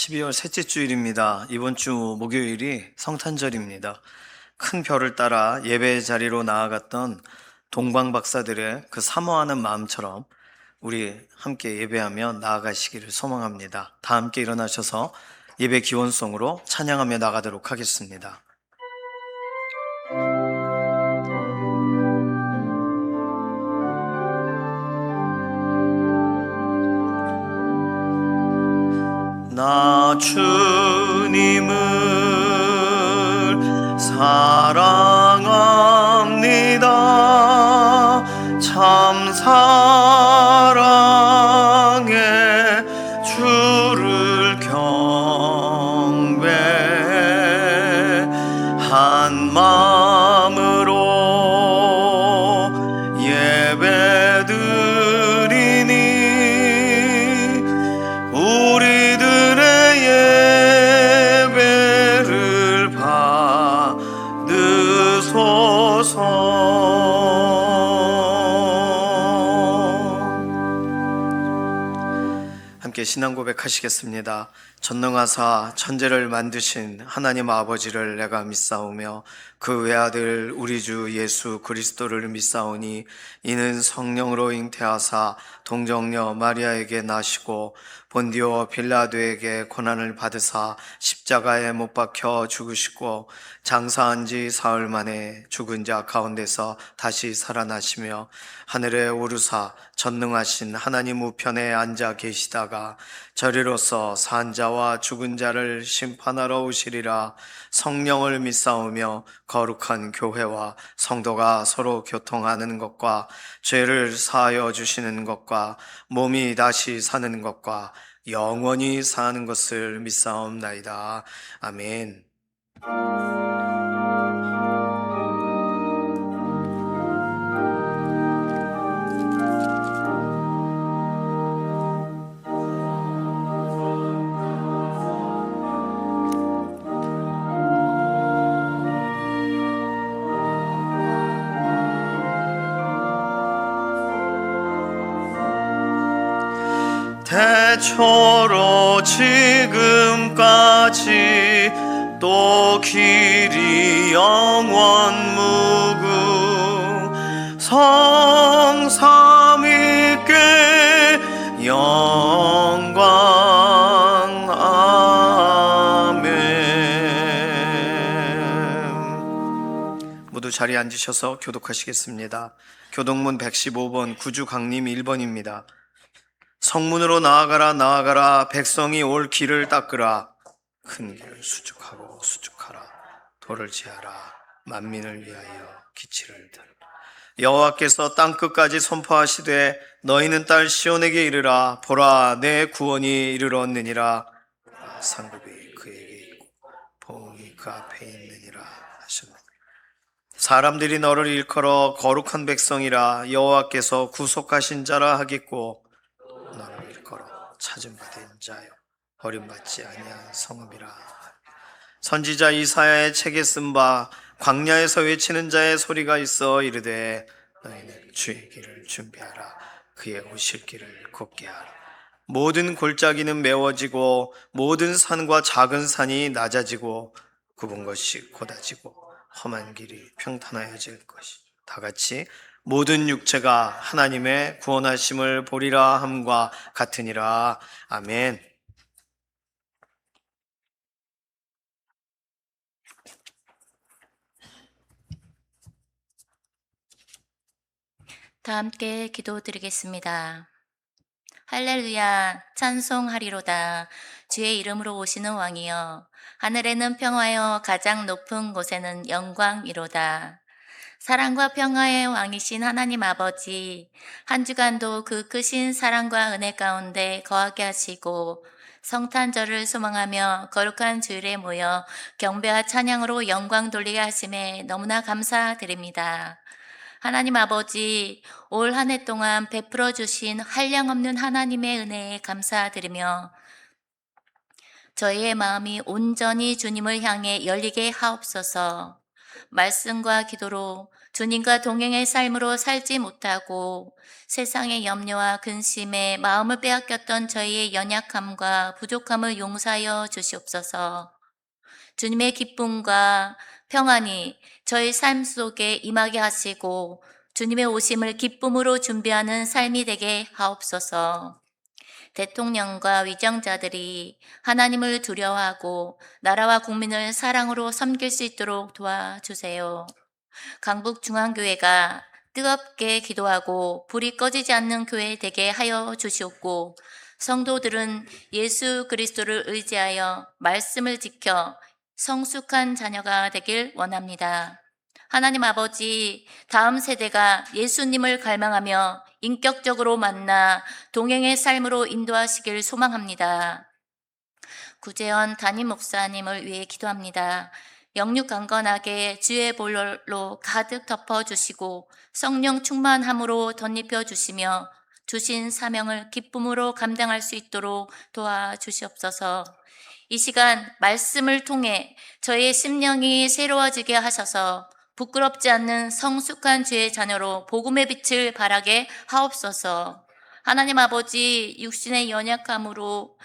12월 셋째 주일입니다. 이번 주 목요일이 성탄절입니다. 큰 별을 따라 예배 자리로 나아갔던 동방 박사들의 그 사모하는 마음처럼 우리 함께 예배하며 나아가시기를 소망합니다. 다 함께 일어나셔서 예배 기원송으로 찬양하며 나가도록 하겠습니다. 나 주님을 사랑합니다. 참 사랑해 주를 경배한 마음으로 예배드리니 우리들의 예배를 받으소서. 함께 신앙 고백하시겠습니다. 전능하사 천지를 만드신 하나님 아버지를 내가 믿사오며 그 외아들 우리 주 예수 그리스도를 믿사오니 이는 성령으로 잉태하사 동정녀 마리아에게 나시고 본디오 빌라도에게 고난을 받으사 십자가에 못 박혀 죽으시고 장사한 지 사흘 만에 죽은 자 가운데서 다시 살아나시며 하늘에 오르사 전능하신 하나님 우편에 앉아 계시다가 저리로서 산 자와 죽은 자를 심판하러 오시리라. 성령을 믿사오며 거룩한 교회와 성도가 서로 교통하는 것과 죄를 사하여 주시는 것과 몸이 다시 사는 것과 영원히 사는 것을 믿사옵나이다. 아멘. 태초로 지금까지 또 길이 영원 무궁 성삼위께 영광. 아멘. 모두 자리에 앉으셔서 교독하시겠습니다. 교독문 115번 구주 강림 1번입니다. 성문으로 나아가라 나아가라 백성이 올 길을 닦으라. 큰 길을 수축하고 수축하라. 돌을 제하라. 만민을 위하여 기치를 들라. 여호와께서 땅끝까지 선포하시되 너희는 딸 시온에게 이르라. 보라 내 구원이 이르렀느니라. 상급이 그에게 있고 보응이 그 앞에 있느니라 하셨느니라. 사람들이 너를 일컬어 거룩한 백성이라 여호와께서 구속하신 자라 하겠고 너를 일컬어 찾은 받은 자여 버림받지 아니한 성읍이라. 선지자 이사야의 책에 쓴 바 광야에서 외치는 자의 소리가 있어 이르되 너희는 주의 길을 준비하라. 그의 오실 길을 곱게 하라. 모든 골짜기는 메워지고 모든 산과 작은 산이 낮아지고 굽은 것이 곧아지고 험한 길이 평탄하여질 것이 다같이 모든 육체가 하나님의 구원하심을 보리라 함과 같으니라. 아멘. 다 함께 기도드리겠습니다. 할렐루야, 찬송하리로다. 주의 이름으로 오시는 왕이여, 하늘에는 평화여, 가장 높은 곳에는 영광이로다. 사랑과 평화의 왕이신 하나님 아버지, 한 주간도 그 크신 사랑과 은혜 가운데 거하게 하시고 성탄절을 소망하며 거룩한 주일에 모여 경배와 찬양으로 영광 돌리게 하심에 너무나 감사드립니다. 하나님 아버지, 올 한 해 동안 베풀어 주신 한량없는 하나님의 은혜에 감사드리며 저희의 마음이 온전히 주님을 향해 열리게 하옵소서. 말씀과 기도로 주님과 동행의 삶으로 살지 못하고 세상의 염려와 근심에 마음을 빼앗겼던 저희의 연약함과 부족함을 용서하여 주시옵소서. 주님의 기쁨과 평안이 저희 삶 속에 임하게 하시고 주님의 오심을 기쁨으로 준비하는 삶이 되게 하옵소서. 대통령과 위정자들이 하나님을 두려워하고 나라와 국민을 사랑으로 섬길 수 있도록 도와주세요. 강북중앙교회가 뜨겁게 기도하고 불이 꺼지지 않는 교회 되게 하여 주시옵고 성도들은 예수 그리스도를 의지하여 말씀을 지켜 성숙한 자녀가 되길 원합니다. 하나님 아버지, 다음 세대가 예수님을 갈망하며 인격적으로 만나 동행의 삶으로 인도하시길 소망합니다. 구재원 담임 목사님을 위해 기도합니다. 영육 강건하게 주의 볼로 가득 덮어주시고 성령 충만함으로 덧입혀 주시며 주신 사명을 기쁨으로 감당할 수 있도록 도와주시옵소서. 이 시간 말씀을 통해 저의 심령이 새로워지게 하셔서 부끄럽지 않는 성숙한 주의 자녀로 복음의 빛을 발하게 하옵소서. 하나님 아버지, 육신의 연약함으로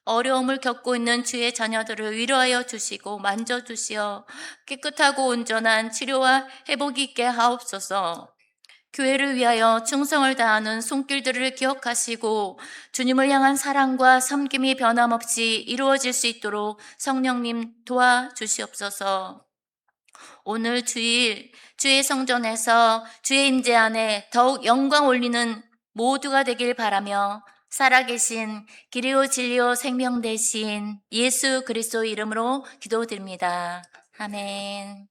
어려움을 겪고 있는 주의 자녀들을 위로하여 주시고 만져주시어 깨끗하고 온전한 치료와 회복이 있게 하옵소서. 교회를 위하여 충성을 다하는 손길들을 기억하시고 주님을 향한 사랑과 섬김이 변함없이 이루어질 수 있도록 성령님 도와주시옵소서. 오늘 주일 주의 성전에서 주의 임재 안에 더욱 영광 올리는 모두가 되길 바라며 살아계신 길이요 진리요 생명 되신 예수 그리스도 이름으로 기도드립니다. 아멘.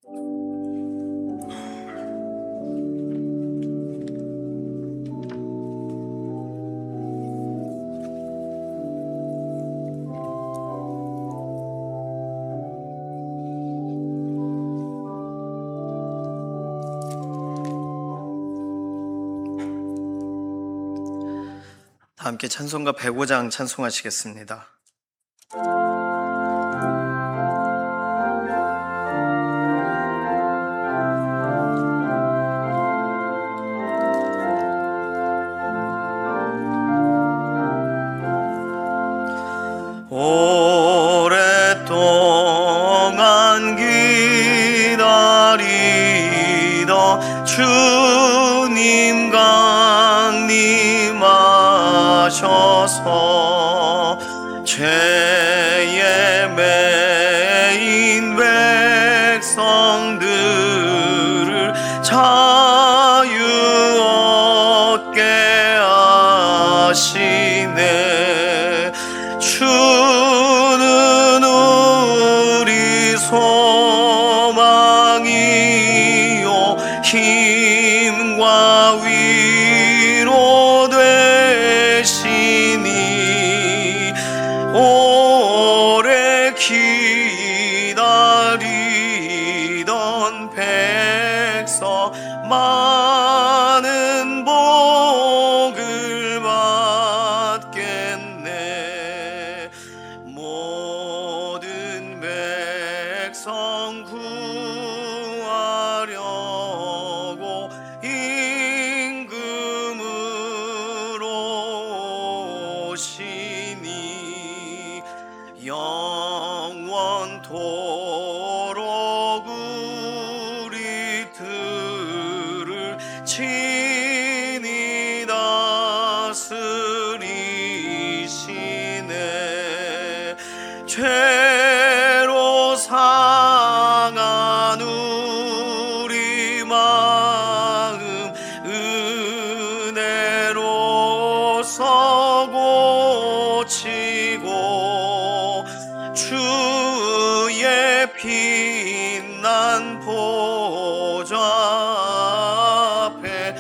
다 함께 찬송가 105장 찬송하시겠습니다. 오랫동안 기다리던 주님 강림하셔서 죄에 매인 백성들을 자유 얻게 하시네. 주는 우리 소망이요 힘과 위로 되시니 오래 기다리던 백성 많은 복을 받겠네. 모든 백성 구하려고 임금으로 오시니 영원토록 우리 들을 친히 다스리시네. 죄로 상한 우리 마음 은혜로서 고치고 주의 빛난 보좌 앞에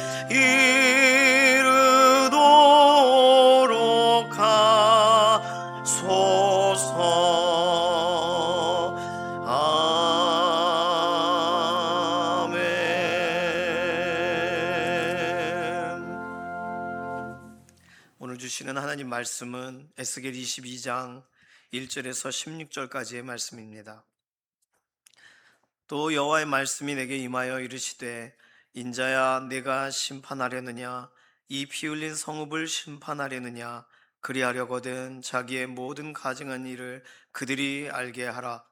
이르도록 하소서. 아멘. 오늘 주시는 하나님 말씀은 에스겔 22장 1절에서 16절까지의 말씀입니다. 또 여호와의 말씀이 내게 임하여 이르시되 인자야 내가 심판하려느냐 이 피 흘린 성읍을 심판하려느냐 그리하려거든 자기의 모든 가증한 일을 그들이 알게 하라.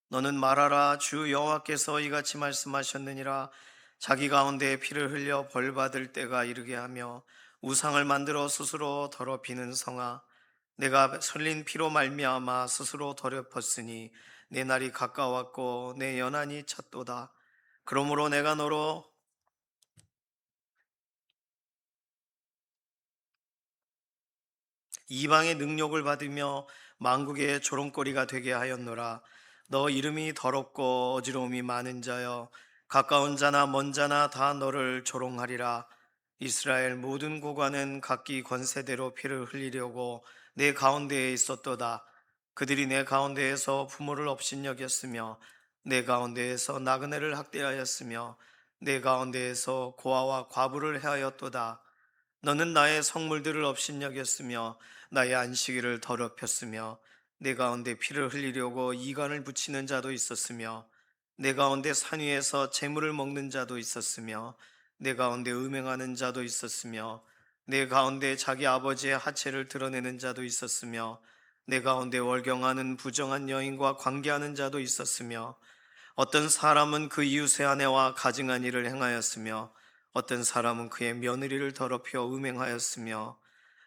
너는 말하라. 주 여호와께서 이같이 말씀하셨느니라. 자기 가운데 피를 흘려 벌 받을 때가 이르게 하며 우상을 만들어 스스로 더럽히는 성아, 내가 흘린 피로 말미암아 스스로 더럽혔으니 내 날이 가까웠고 내 연한이 찼도다. 그러므로 내가 너로 이방의 능력을 받으며 만국의 조롱거리가 되게 하였노라. 너 이름이 더럽고 어지러움이 많은 자여, 가까운 자나 먼 자나 다 너를 조롱하리라. 이스라엘 모든 고관은 각기 권세대로 피를 흘리려고 내 가운데에 있었도다. 그들이 내 가운데에서 부모를 업신여겼으며 내 가운데에서 나그네를 학대하였으며 내 가운데에서 고아와 과부를 해하였도다. 너는 나의 성물들을 업신여겼으며 나의 안식일을 더럽혔으며 내 가운데 피를 흘리려고 이간을 붙이는 자도 있었으며 내 가운데 산 위에서 재물을 먹는 자도 있었으며 내 가운데 음행하는 자도 있었으며 내 가운데 자기 아버지의 하체를 드러내는 자도 있었으며 내 가운데 월경하는 부정한 여인과 관계하는 자도 있었으며 어떤 사람은 그 이웃의 아내와 가증한 일을 행하였으며 어떤 사람은 그의 며느리를 더럽혀 음행하였으며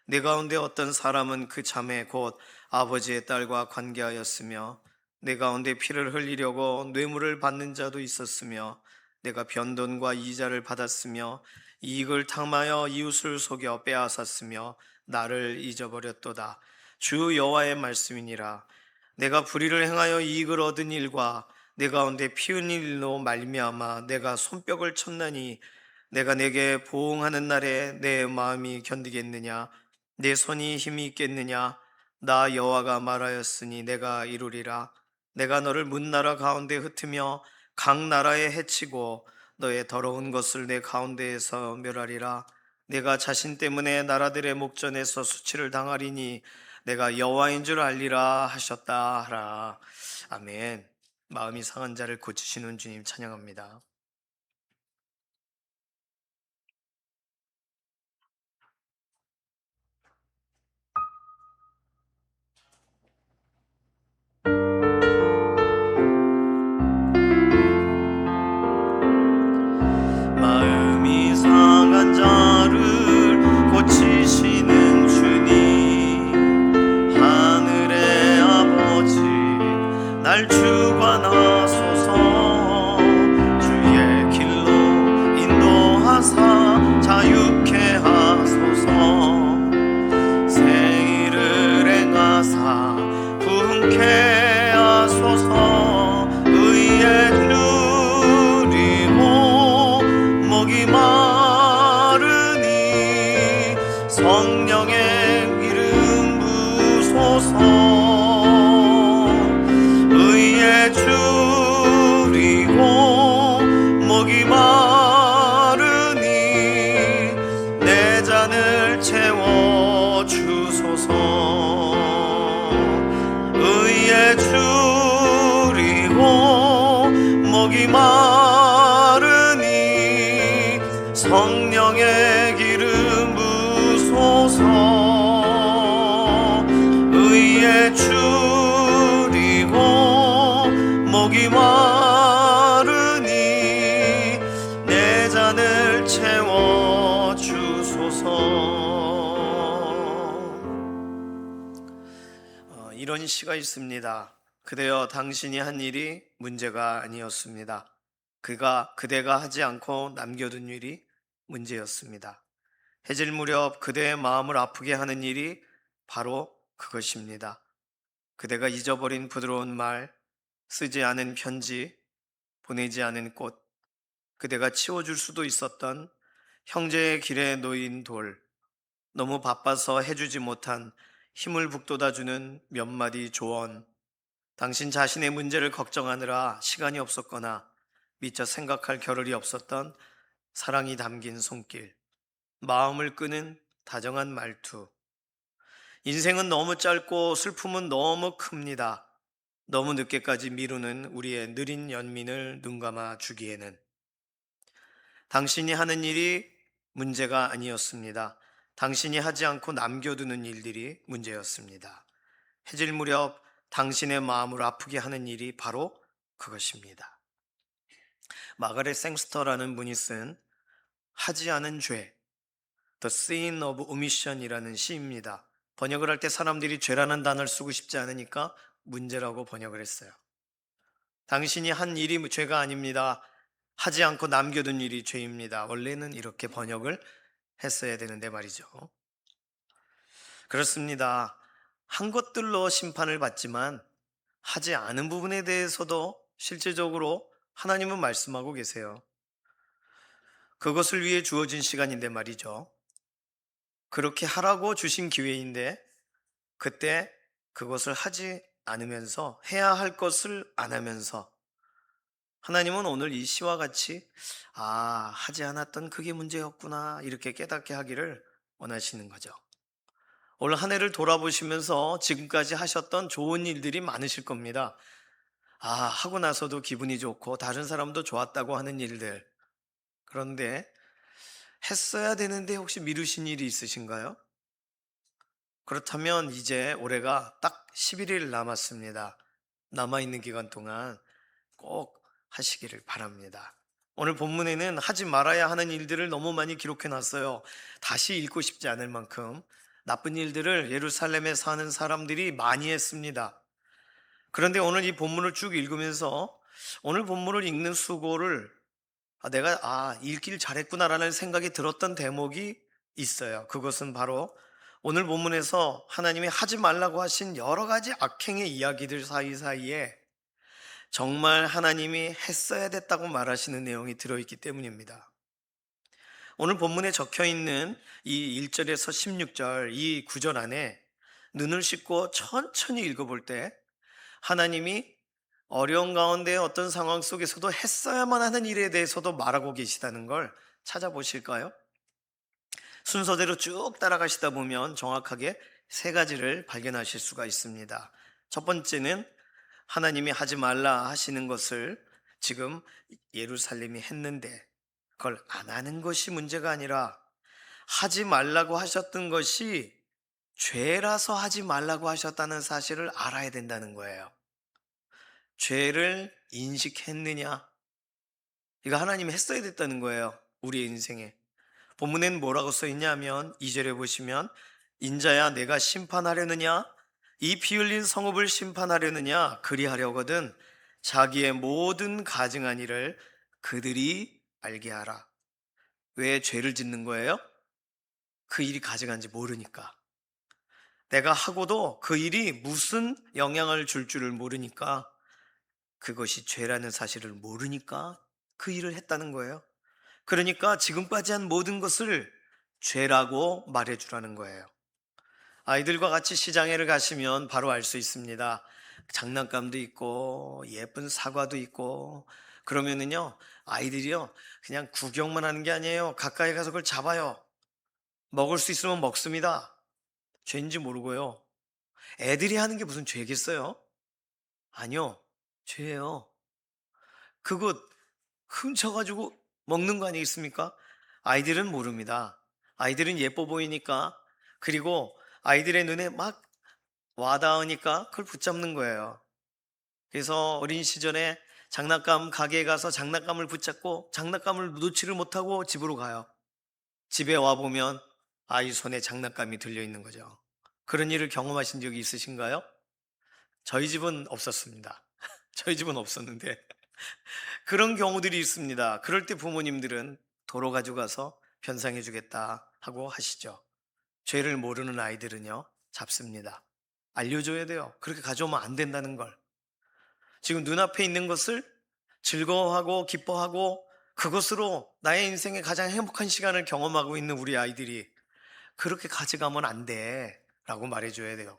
내 가운데 어떤 사람은 그 자매 곧 아버지의 딸과 관계하였으며 내 가운데 피를 흘리려고 뇌물을 받는 자도 있었으며 내가 변돈과 이자를 받았으며 이익을 탐하여 이웃을 속여 빼앗았으며 나를 잊어버렸도다. 주 여호와의 말씀이니라. 내가 불의를 행하여 이익을 얻은 일과 내 가운데 피 흘린 일로 말미암아 내가 손뼉을 쳤나니 내가 내게 보응하는 날에 내 마음이 견디겠느냐? 내 손이 힘이 있겠느냐? 나 여호와가 말하였으니 내가 이루리라. 내가 너를 문나라 가운데 흩으며 각 나라에 해치고 너의 더러운 것을 내 가운데에서 멸하리라. 내가 자신 때문에 나라들의 목전에서 수치를 당하리니 내가 여호와인 줄 알리라 하셨다 하라. 아멘. 마음이 상한 자를 고치시는 주님 찬양합니다. 마음이 상한 자를 고치시는 주님, 하늘의 아버지 날 주관하소서. 주의 길로 인도하사 자유케 하소서. 새 일을 행하사 부흥케 하소서. 의의 누리고 목이 마르니 성령의 기름 부소서. 의에 줄이고 목이 마르니 내 잔을 채워 주소서. 의에 줄이고 목이 마르니 성령의 기름 부소서. 의에 줄이고 목이 마르니 내 잔을 채워 주소서. 이런 시가 있습니다. 그대여 당신이 한 일이 문제가 아니었습니다. 그대가 하지 않고 남겨둔 일이 문제였습니다. 해질 무렵 그대의 마음을 아프게 하는 일이 바로 그것입니다. 그대가 잊어버린 부드러운 말, 쓰지 않은 편지, 보내지 않은 꽃, 그대가 치워줄 수도 있었던 형제의 길에 놓인 돌, 너무 바빠서 해주지 못한 힘을 북돋아주는 몇 마디 조언, 당신 자신의 문제를 걱정하느라 시간이 없었거나 미처 생각할 겨를이 없었던 사랑이 담긴 손길, 마음을 끄는 다정한 말투. 인생은 너무 짧고 슬픔은 너무 큽니다. 너무 늦게까지 미루는 우리의 느린 연민을 눈감아 주기에는 당신이 하는 일이 문제가 아니었습니다. 당신이 하지 않고 남겨두는 일들이 문제였습니다. 해질 무렵 당신의 마음을 아프게 하는 일이 바로 그것입니다. 마가렛 생스터라는 분이 쓴 하지 않은 죄, The Sin of Omission이라는 시입니다. 번역을 할 때 사람들이 죄라는 단어를 쓰고 싶지 않으니까 문제라고 번역을 했어요. 당신이 한 일이 죄가 아닙니다. 하지 않고 남겨둔 일이 죄입니다. 원래는 이렇게 번역을 했어야 되는데 말이죠. 그렇습니다. 한 것들로 심판을 받지만 하지 않은 부분에 대해서도 실제적으로 하나님은 말씀하고 계세요. 그것을 위해 주어진 시간인데 말이죠. 그렇게 하라고 주신 기회인데 그때 그것을 하지 않으면서 해야 할 것을 안 하면서 하나님은 오늘 이 시와 같이 하지 않았던 그게 문제였구나 이렇게 깨닫게 하기를 원하시는 거죠. 올 한 해를 돌아보시면서 지금까지 하셨던 좋은 일들이 많으실 겁니다. 하고 나서도 기분이 좋고 다른 사람도 좋았다고 하는 일들. 그런데 했어야 되는데 혹시 미루신 일이 있으신가요? 그렇다면 이제 올해가 딱 11일 남았습니다. 남아있는 기간 동안 꼭 하시기를 바랍니다. 오늘 본문에는 하지 말아야 하는 일들을 너무 많이 기록해 놨어요. 다시 읽고 싶지 않을 만큼 나쁜 일들을 예루살렘에 사는 사람들이 많이 했습니다. 그런데 오늘 이 본문을 쭉 읽으면서 오늘 본문을 읽는 수고를 내가 읽길 잘했구나라는 생각이 들었던 대목이 있어요. 그것은 바로 오늘 본문에서 하나님이 하지 말라고 하신 여러 가지 악행의 이야기들 사이사이에 정말 하나님이 했어야 됐다고 말하시는 내용이 들어있기 때문입니다. 오늘 본문에 적혀 있는 이 1절에서 16절 이 구절 안에 눈을 씻고 천천히 읽어볼 때 하나님이 어려운 가운데 어떤 상황 속에서도 했어야만 하는 일에 대해서도 말하고 계시다는 걸 찾아보실까요? 순서대로 쭉 따라가시다 보면 정확하게 세 가지를 발견하실 수가 있습니다. 첫 번째는 하나님이 하지 말라 하시는 것을 지금 예루살렘이 했는데 그걸 안 하는 것이 문제가 아니라 하지 말라고 하셨던 것이 죄라서 하지 말라고 하셨다는 사실을 알아야 된다는 거예요. 죄를 인식했느냐? 이거 하나님이 했어야 됐다는 거예요. 우리의 인생에. 본문에는 뭐라고 써 있냐면 2절에 보시면 인자야 내가 심판하려느냐? 이 피 흘린 성읍을 심판하려느냐? 그리하려거든 자기의 모든 가증한 일을 그들이 알게 하라. 왜 죄를 짓는 거예요? 그 일이 가증한지 모르니까. 내가 하고도 그 일이 무슨 영향을 줄 줄을 모르니까 그것이 죄라는 사실을 모르니까 그 일을 했다는 거예요. 그러니까 지금까지 한 모든 것을 죄라고 말해주라는 거예요. 아이들과 같이 시장에를 가시면 바로 알 수 있습니다. 장난감도 있고 예쁜 사과도 있고 그러면은요 아이들이요 그냥 구경만 하는 게 아니에요. 가까이 가서 그걸 잡아요. 먹을 수 있으면 먹습니다. 죄인지 모르고요. 애들이 하는 게 무슨 죄겠어요? 아니요, 죄예요. 그거 훔쳐가지고 먹는 거 아니겠습니까? 아이들은 모릅니다. 아이들은 예뻐 보이니까 그리고 아이들의 눈에 막 와닿으니까 그걸 붙잡는 거예요. 그래서 어린 시절에 장난감 가게에 가서 장난감을 붙잡고 장난감을 놓지를 못하고 집으로 가요. 집에 와보면 아이 손에 장난감이 들려있는 거죠. 그런 일을 경험하신 적이 있으신가요? 저희 집은 없었습니다. 저희 집은 없었는데 그런 경우들이 있습니다. 그럴 때 부모님들은 도로 가져가서 변상해 주겠다 하고 하시죠. 죄를 모르는 아이들은요, 잡습니다. 알려줘야 돼요. 그렇게 가져오면 안 된다는 걸. 지금 눈앞에 있는 것을 즐거워하고 기뻐하고 그것으로 나의 인생의 가장 행복한 시간을 경험하고 있는 우리 아이들이 그렇게 가져가면 안 돼. 라고 말해줘야 돼요.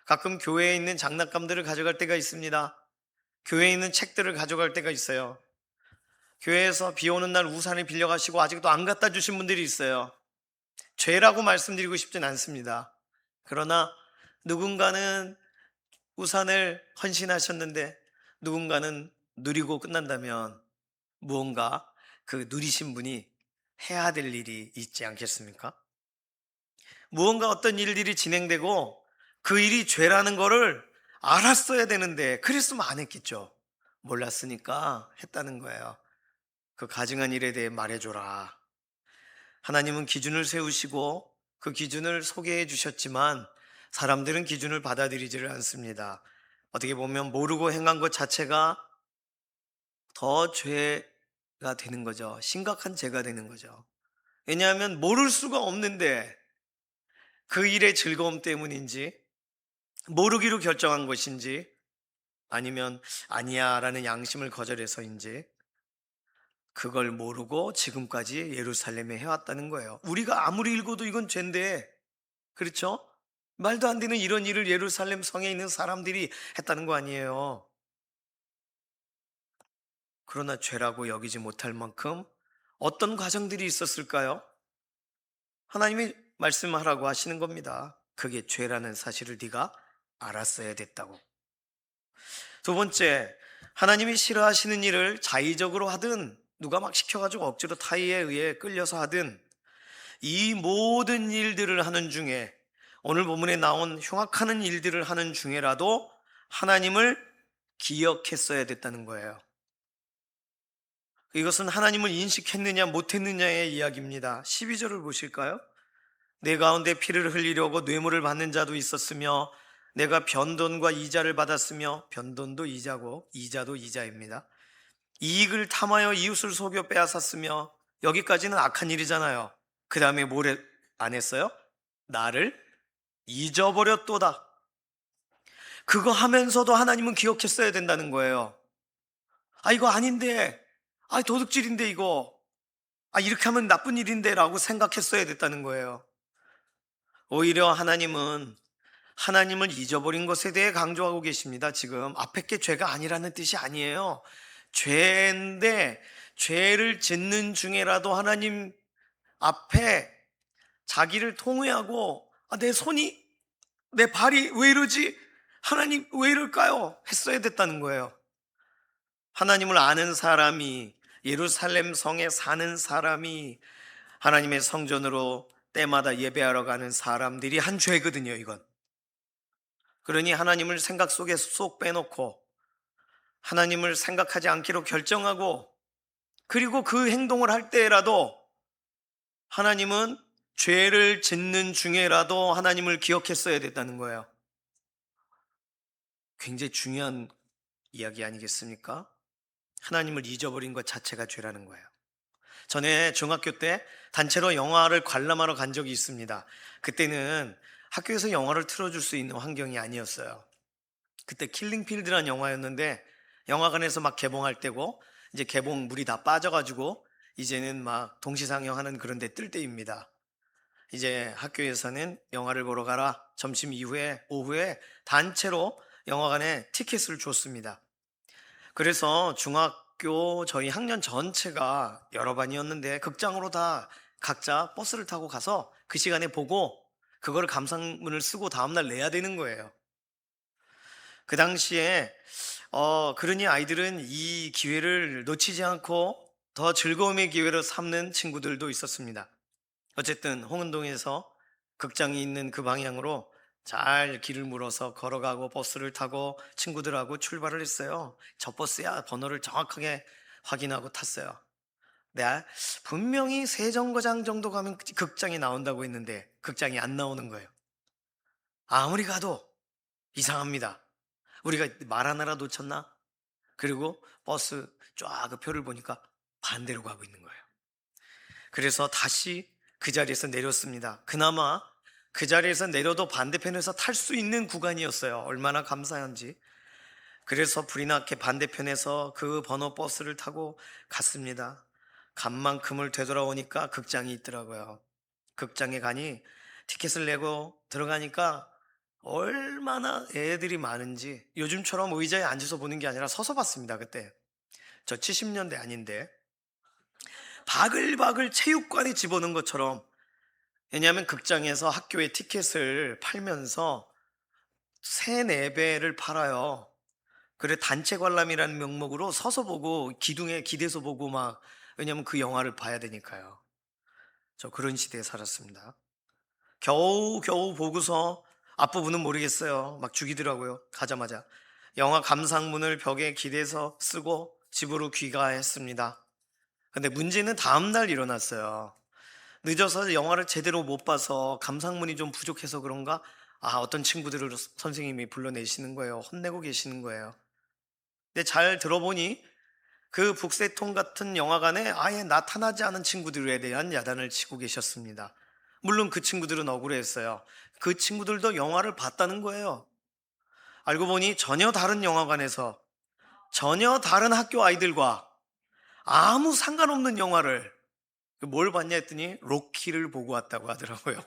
가끔 교회에 있는 장난감들을 가져갈 때가 있습니다. 교회에 있는 책들을 가져갈 때가 있어요. 교회에서 비 오는 날 우산을 빌려가시고 아직도 안 갖다 주신 분들이 있어요. 죄라고 말씀드리고 싶진 않습니다. 그러나 누군가는 우산을 헌신하셨는데 누군가는 누리고 끝난다면 무언가 그 누리신 분이 해야 될 일이 있지 않겠습니까? 무언가 어떤 일들이 진행되고 그 일이 죄라는 거를 알았어야 되는데 그랬으면 안 했겠죠. 몰랐으니까 했다는 거예요. 그 가증한 일에 대해 말해줘라. 하나님은 기준을 세우시고 그 기준을 소개해 주셨지만 사람들은 기준을 받아들이지를 않습니다. 어떻게 보면 모르고 행한 것 자체가 더 죄가 되는 거죠. 심각한 죄가 되는 거죠. 왜냐하면 모를 수가 없는데 그 일의 즐거움 때문인지 모르기로 결정한 것인지 아니면 아니야 라는 양심을 거절해서인지 그걸 모르고 지금까지 예루살렘에 해왔다는 거예요. 우리가 아무리 읽어도 이건 죄인데, 그렇죠? 말도 안 되는 이런 일을 예루살렘 성에 있는 사람들이 했다는 거 아니에요. 그러나 죄라고 여기지 못할 만큼 어떤 과정들이 있었을까요? 하나님이 말씀하라고 하시는 겁니다. 그게 죄라는 사실을 네가 알았어야 됐다고. 두 번째, 하나님이 싫어하시는 일을 자의적으로 하든 누가 막 시켜가지고 억지로 타의에 의해 끌려서 하든 이 모든 일들을 하는 중에 오늘 본문에 나온 흉악하는 일들을 하는 중에라도 하나님을 기억했어야 됐다는 거예요. 이것은 하나님을 인식했느냐 못했느냐의 이야기입니다. 12절을 보실까요? 내 가운데 피를 흘리려고 뇌물을 받는 자도 있었으며 내가 변돈과 이자를 받았으며 변돈도 이자고 이자도 이자입니다. 이익을 탐하여 이웃을 속여 빼앗았으며 여기까지는 악한 일이잖아요. 그 다음에 뭘 안 했어요? 나를 잊어버렸도다. 그거 하면서도 하나님은 기억했어야 된다는 거예요. 아 이거 아닌데, 아 도둑질인데 이거, 아 이렇게 하면 나쁜 일인데 라고 생각했어야 됐다는 거예요. 오히려 하나님은 하나님을 잊어버린 것에 대해 강조하고 계십니다. 지금 앞에 게 죄가 아니라는 뜻이 아니에요. 죄인데 죄를 짓는 중에라도 하나님 앞에 자기를 통회하고 내 손이 내 발이 왜 이러지? 하나님 왜 이럴까요? 했어야 됐다는 거예요. 하나님을 아는 사람이 예루살렘 성에 사는 사람이 하나님의 성전으로 때마다 예배하러 가는 사람들이 한 죄거든요, 이건. 그러니 하나님을 생각 속에 쏙 빼놓고 하나님을 생각하지 않기로 결정하고 그리고 그 행동을 할 때라도 하나님은 죄를 짓는 중에라도 하나님을 기억했어야 됐다는 거예요. 굉장히 중요한 이야기 아니겠습니까? 하나님을 잊어버린 것 자체가 죄라는 거예요. 전에 중학교 때 단체로 영화를 관람하러 간 적이 있습니다. 그때는 학교에서 영화를 틀어줄 수 있는 환경이 아니었어요. 그때 킬링필드라는 영화였는데 영화관에서 막 개봉할 때고 이제 개봉물이 다 빠져가지고 이제는 막 동시상영하는 그런 데 뜰 때입니다. 이제 학교에서는 영화를 보러 가라. 점심 이후에 오후에 단체로 영화관에 티켓을 줬습니다. 그래서 중학교 저희 학년 전체가 여러 반이었는데 극장으로 다 각자 버스를 타고 가서 그 시간에 보고 그거를 감상문을 쓰고 다음날 내야 되는 거예요. 그 당시에 그러니 아이들은 이 기회를 놓치지 않고 더 즐거움의 기회로 삼는 친구들도 있었습니다. 어쨌든 홍은동에서 극장이 있는 그 방향으로 잘 길을 물어서 걸어가고 버스를 타고 친구들하고 출발을 했어요. 저 버스야 번호를 정확하게 확인하고 탔어요. 내가 분명히 세정거장 정도 가면 극장이 나온다고 했는데 극장이 안 나오는 거예요. 아무리 가도 이상합니다. 우리가 말 하나라 놓쳤나? 그리고 버스 쫙 그 표를 보니까 반대로 가고 있는 거예요. 그래서 다시 그 자리에서 내렸습니다. 그나마 그 자리에서 내려도 반대편에서 탈 수 있는 구간이었어요. 얼마나 감사한지. 그래서 불이 나게 반대편에서 그 번호 버스를 타고 갔습니다. 간 만큼을 되돌아오니까 극장이 있더라고요. 극장에 가니 티켓을 내고 들어가니까 얼마나 애들이 많은지 요즘처럼 의자에 앉아서 보는 게 아니라 서서 봤습니다. 그때 저 70년대 아닌데 바글바글 체육관에 집어넣은 것처럼. 왜냐하면 극장에서 학교에 티켓을 팔면서 3-4배를 팔아요. 그래 단체 관람이라는 명목으로 서서 보고 기둥에 기대서 보고 막, 왜냐면 그 영화를 봐야 되니까요. 저 그런 시대에 살았습니다. 겨우 보고서 앞부분은 모르겠어요. 막 죽이더라고요. 가자마자. 영화 감상문을 벽에 기대서 쓰고 집으로 귀가했습니다. 근데 문제는 다음날 일어났어요. 늦어서 영화를 제대로 못 봐서 감상문이 좀 부족해서 그런가? 어떤 친구들을 선생님이 불러내시는 거예요. 혼내고 계시는 거예요. 근데 잘 들어보니 그 북새통 같은 영화관에 아예 나타나지 않은 친구들에 대한 야단을 치고 계셨습니다. 물론 그 친구들은 억울했어요. 그 친구들도 영화를 봤다는 거예요. 알고 보니 전혀 다른 영화관에서 전혀 다른 학교 아이들과 아무 상관없는 영화를, 뭘 봤냐 했더니 로키를 보고 왔다고 하더라고요.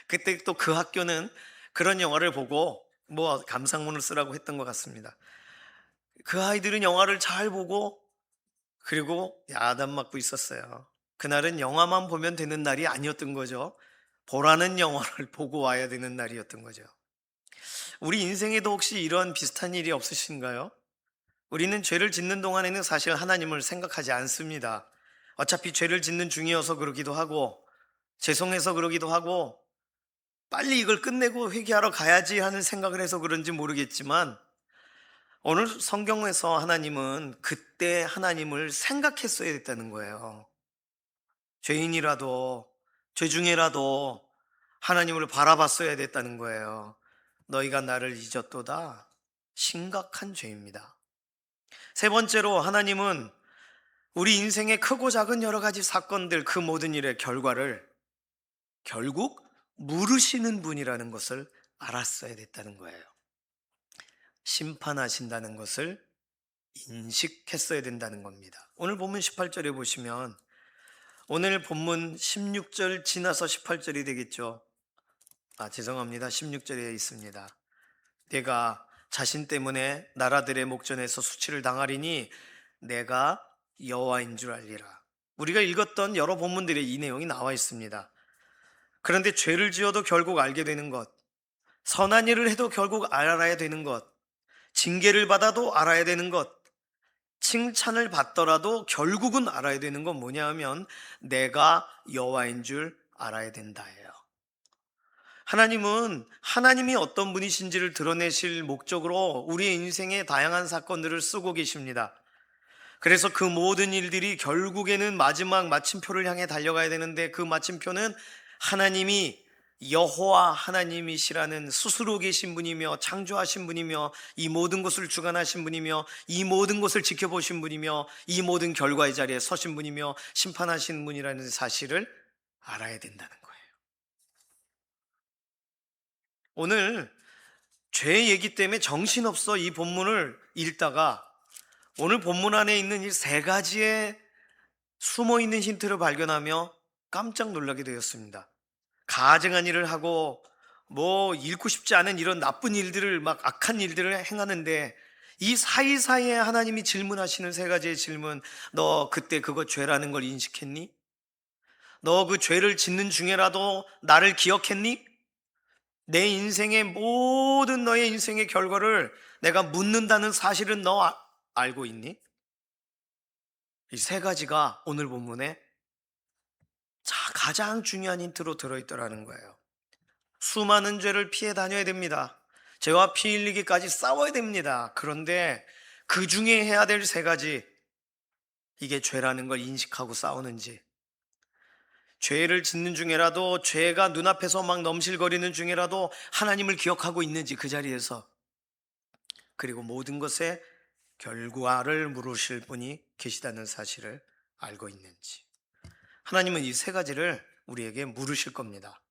그때 또 그 학교는 그런 영화를 보고 뭐 감상문을 쓰라고 했던 것 같습니다. 그 아이들은 영화를 잘 보고 그리고 야단 맞고 있었어요. 그날은 영화만 보면 되는 날이 아니었던 거죠. 보라는 영화를 보고 와야 되는 날이었던 거죠. 우리 인생에도 혹시 이런 비슷한 일이 없으신가요? 우리는 죄를 짓는 동안에는 사실 하나님을 생각하지 않습니다. 어차피 죄를 짓는 중이어서 그러기도 하고, 죄송해서 그러기도 하고, 빨리 이걸 끝내고 회개하러 가야지 하는 생각을 해서 그런지 모르겠지만, 오늘 성경에서 하나님은 그때 하나님을 생각했어야 됐다는 거예요. 죄인이라도, 죄 중에라도 하나님을 바라봤어야 됐다는 거예요. 너희가 나를 잊었도다. 심각한 죄입니다. 세 번째로 하나님은 우리 인생의 크고 작은 여러 가지 사건들, 그 모든 일의 결과를 결국 물으시는 분이라는 것을 알았어야 됐다는 거예요. 심판하신다는 것을 인식했어야 된다는 겁니다. 오늘 본문 18절에 보시면, 오늘 본문 16절 지나서 18절이 되겠죠. 죄송합니다. 16절에 있습니다. 내가 자신 때문에 나라들의 목전에서 수치를 당하리니 내가 여호와인 줄 알리라. 우리가 읽었던 여러 본문들에 이 내용이 나와 있습니다. 그런데 죄를 지어도 결국 알게 되는 것, 선한 일을 해도 결국 알아야 되는 것, 징계를 받아도 알아야 되는 것, 칭찬을 받더라도 결국은 알아야 되는 건 뭐냐 하면 내가 여호와인 줄 알아야 된다예요. 하나님은 하나님이 어떤 분이신지를 드러내실 목적으로 우리의 인생의 다양한 사건들을 쓰고 계십니다. 그래서 그 모든 일들이 결국에는 마지막 마침표를 향해 달려가야 되는데, 그 마침표는 하나님이 여호와 하나님이시라는 스스로 계신 분이며 창조하신 분이며 이 모든 것을 주관하신 분이며 이 모든 것을 지켜보신 분이며 이 모든 결과의 자리에 서신 분이며 심판하신 분이라는 사실을 알아야 된다는 거예요. 오늘 죄 얘기 때문에 정신없어 이 본문을 읽다가 오늘 본문 안에 있는 이 3가지의 숨어있는 힌트를 발견하며 깜짝 놀라게 되었습니다. 가증한 일을 하고 읽고 싶지 않은 이런 나쁜 일들을, 막 악한 일들을 행하는데, 이 사이사이에 하나님이 질문하시는 3가지의 질문. 너 그때 그거 죄라는 걸 인식했니? 너 그 죄를 짓는 중에라도 나를 기억했니? 내 인생의 모든 너의 인생의 결과를 내가 묻는다는 사실은 너 알고 있니? 이 3가지가 오늘 본문에 가장 중요한 힌트로 들어있더라는 거예요. 수많은 죄를 피해 다녀야 됩니다. 죄와 피 흘리기까지 싸워야 됩니다. 그런데 그 중에 해야 될 3가지, 이게 죄라는 걸 인식하고 싸우는지, 죄를 짓는 중에라도, 죄가 눈앞에서 막 넘실거리는 중에라도 하나님을 기억하고 있는지, 그 자리에서, 그리고 모든 것의 결과를 물으실 분이 계시다는 사실을 알고 있는지. 하나님은 이 3가지를 우리에게 물으실 겁니다.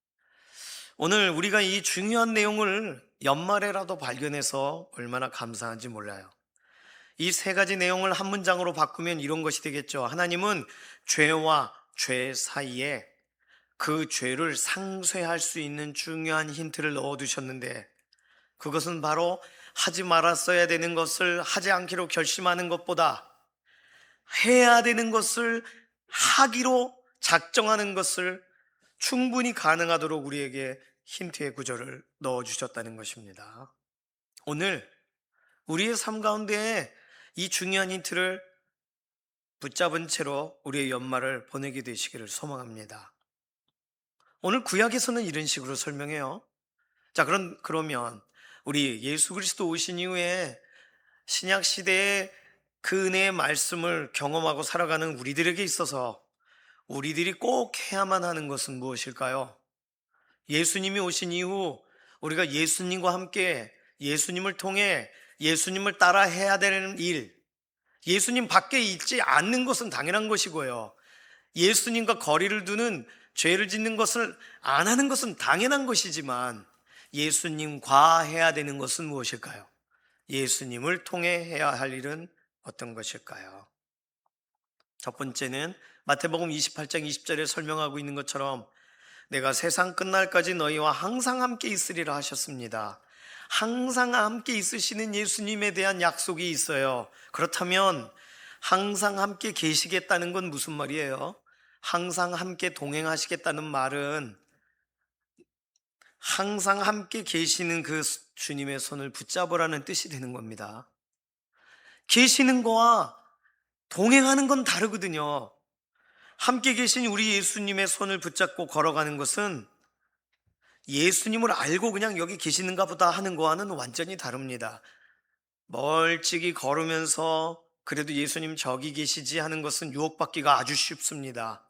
오늘 우리가 이 중요한 내용을 연말에라도 발견해서 얼마나 감사한지 몰라요. 이 3가지 내용을 한 문장으로 바꾸면 이런 것이 되겠죠. 하나님은 죄와 죄 사이에 그 죄를 상쇄할 수 있는 중요한 힌트를 넣어두셨는데, 그것은 바로 하지 말았어야 되는 것을 하지 않기로 결심하는 것보다 해야 되는 것을 하기로 작정하는 것을 충분히 가능하도록 우리에게 힌트의 구절을 넣어주셨다는 것입니다. 오늘 우리의 삶 가운데 이 중요한 힌트를 붙잡은 채로 우리의 연말을 보내게 되시기를 소망합니다. 오늘 구약에서는 이런 식으로 설명해요. 자, 그러면 우리 예수 그리스도 오신 이후에 신약 시대의 그 은혜의 말씀을 경험하고 살아가는 우리들에게 있어서 우리들이 꼭 해야만 하는 것은 무엇일까요? 예수님이 오신 이후 우리가 예수님과 함께 예수님을 통해 예수님을 따라 해야 되는 일, 예수님 밖에 있지 않는 것은 당연한 것이고요. 예수님과 거리를 두는 죄를 짓는 것을 안 하는 것은 당연한 것이지만 예수님과 해야 되는 것은 무엇일까요? 예수님을 통해 해야 할 일은 어떤 것일까요? 첫 번째는 마태복음 28장 20절에 설명하고 있는 것처럼 내가 세상 끝날까지 너희와 항상 함께 있으리라 하셨습니다. 항상 함께 있으시는 예수님에 대한 약속이 있어요. 그렇다면 항상 함께 계시겠다는 건 무슨 말이에요? 항상 함께 동행하시겠다는 말은 항상 함께 계시는 그 주님의 손을 붙잡으라는 뜻이 되는 겁니다. 계시는 거와 동행하는 건 다르거든요. 함께 계신 우리 예수님의 손을 붙잡고 걸어가는 것은 예수님을 알고 그냥 여기 계시는가 보다 하는 거와는 완전히 다릅니다. 멀찍이 걸으면서 그래도 예수님 저기 계시지 하는 것은 유혹받기가 아주 쉽습니다.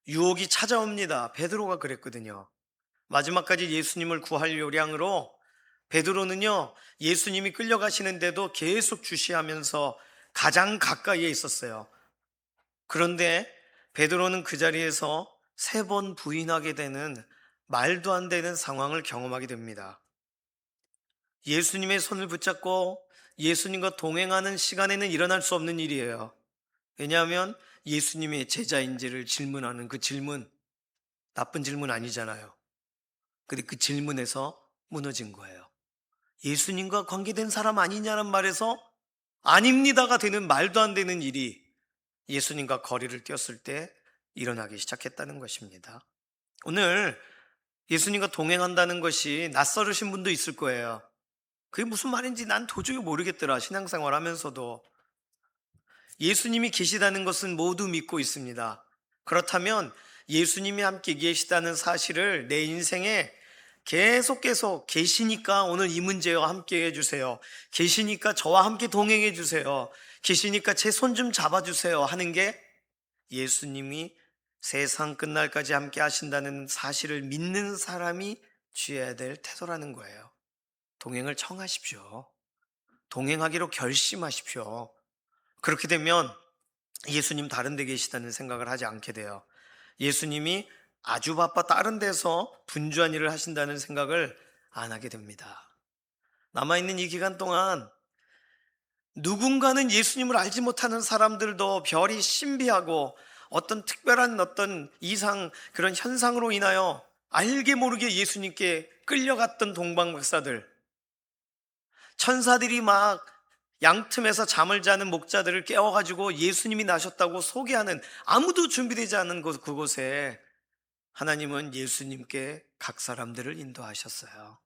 유혹이 찾아옵니다. 베드로가 그랬거든요. 마지막까지 예수님을 구할 요량으로 베드로는요, 예수님이 끌려가시는데도 계속 주시하면서 가장 가까이에 있었어요. 그런데 베드로는 그 자리에서 3번 부인하게 되는 말도 안 되는 상황을 경험하게 됩니다. 예수님의 손을 붙잡고 예수님과 동행하는 시간에는 일어날 수 없는 일이에요. 왜냐하면 예수님의 제자인지를 질문하는 그 질문, 나쁜 질문 아니잖아요. 근데 그 질문에서 무너진 거예요. 예수님과 관계된 사람 아니냐는 말에서 아닙니다가 되는 말도 안 되는 일이 예수님과 거리를 띄었을 때 일어나기 시작했다는 것입니다. 오늘 예수님과 동행한다는 것이 낯설으신 분도 있을 거예요. 그게 무슨 말인지 난 도저히 모르겠더라. 신앙생활 하면서도. 예수님이 계시다는 것은 모두 믿고 있습니다. 그렇다면 예수님이 함께 계시다는 사실을 내 인생에 계속 계시니까 오늘 이 문제와 함께 해주세요. 계시니까 저와 함께 동행해 주세요. 계시니까 제 손 좀 잡아주세요 하는 게 예수님이 세상 끝날까지 함께 하신다는 사실을 믿는 사람이 취해야 될 태도라는 거예요. 동행을 청하십시오. 동행하기로 결심하십시오. 그렇게 되면 예수님 다른 데 계시다는 생각을 하지 않게 돼요. 예수님이 아주 바빠 다른 데서 분주한 일을 하신다는 생각을 안 하게 됩니다. 남아있는 이 기간 동안 누군가는 예수님을 알지 못하는 사람들도 별이 신비하고 어떤 특별한 어떤 이상 그런 현상으로 인하여 알게 모르게 예수님께 끌려갔던 동방박사들, 천사들이 막 양틈에서 잠을 자는 목자들을 깨워가지고 예수님이 나셨다고 소개하는 아무도 준비되지 않은 그곳에 하나님은 예수님께 각 사람들을 인도하셨어요.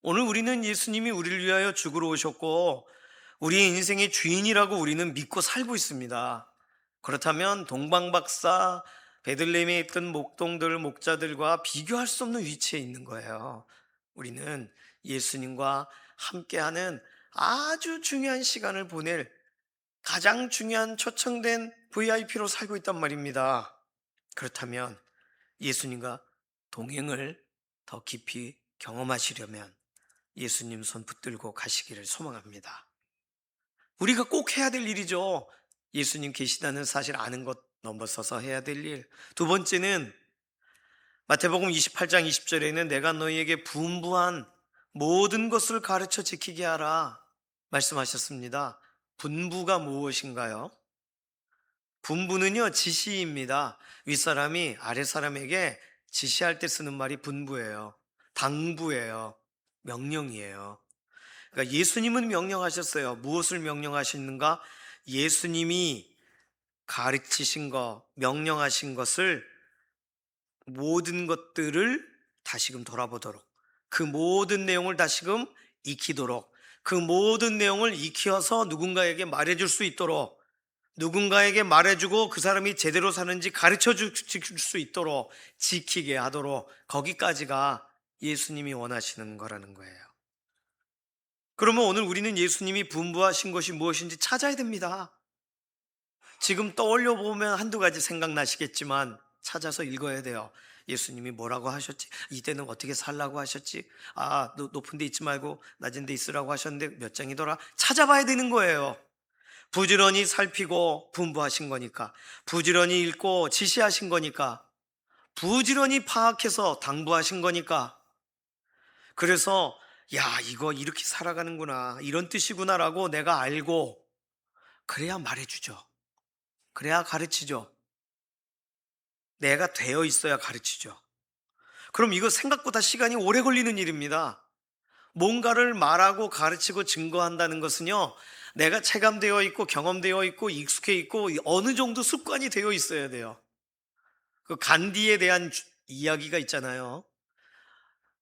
오늘 우리는 예수님이 우리를 위하여 죽으러 오셨고 우리의 인생의 주인이라고 우리는 믿고 살고 있습니다. 그렇다면 동방박사 베들레헴에 있던 목동들 목자들과 비교할 수 없는 위치에 있는 거예요. 우리는 예수님과 함께하는 아주 중요한 시간을 보낼 가장 중요한 초청된 VIP로 살고 있단 말입니다. 그렇다면 예수님과 동행을 더 깊이 경험하시려면 예수님 손 붙들고 가시기를 소망합니다. 우리가 꼭 해야 될 일이죠. 예수님 계시다는 사실 아는 것 넘어서서 해야 될 일. 두 번째는 마태복음 28장 20절에는 내가 너희에게 분부한 모든 것을 가르쳐 지키게 하라 말씀하셨습니다. 분부가 무엇인가요? 분부는요, 지시입니다. 윗사람이 아랫사람에게 지시할 때 쓰는 말이 분부예요. 당부예요. 명령이에요. 그러니까 예수님은 명령하셨어요. 무엇을 명령하시는가? 예수님이 가르치신 것, 명령하신 것을 모든 것들을 다시금 돌아보도록, 그 모든 내용을 다시금 익히도록, 그 모든 내용을 익혀서 누군가에게 말해줄 수 있도록, 누군가에게 말해주고 그 사람이 제대로 사는지 가르쳐 줄 수 있도록 지키게 하도록, 거기까지가 예수님이 원하시는 거라는 거예요. 그러면 오늘 우리는 예수님이 분부하신 것이 무엇인지 찾아야 됩니다. 지금 떠올려 보면 한두 가지 생각나시겠지만 찾아서 읽어야 돼요. 예수님이 뭐라고 하셨지? 이때는 어떻게 살라고 하셨지? 높은 데 있지 말고 낮은 데 있으라고 하셨는데 몇 장이더라? 찾아봐야 되는 거예요. 부지런히 살피고 분부하신 거니까, 부지런히 읽고 지시하신 거니까, 부지런히 파악해서 당부하신 거니까. 그래서 이거 이렇게 살아가는구나, 이런 뜻이구나라고 내가 알고, 그래야 말해주죠. 그래야 가르치죠. 내가 되어 있어야 가르치죠. 그럼 이거 생각보다 시간이 오래 걸리는 일입니다. 뭔가를 말하고 가르치고 증거한다는 것은요, 내가 체감되어 있고 경험되어 있고 익숙해 있고 어느 정도 습관이 되어 있어야 돼요. 그 간디에 대한 이야기가 있잖아요.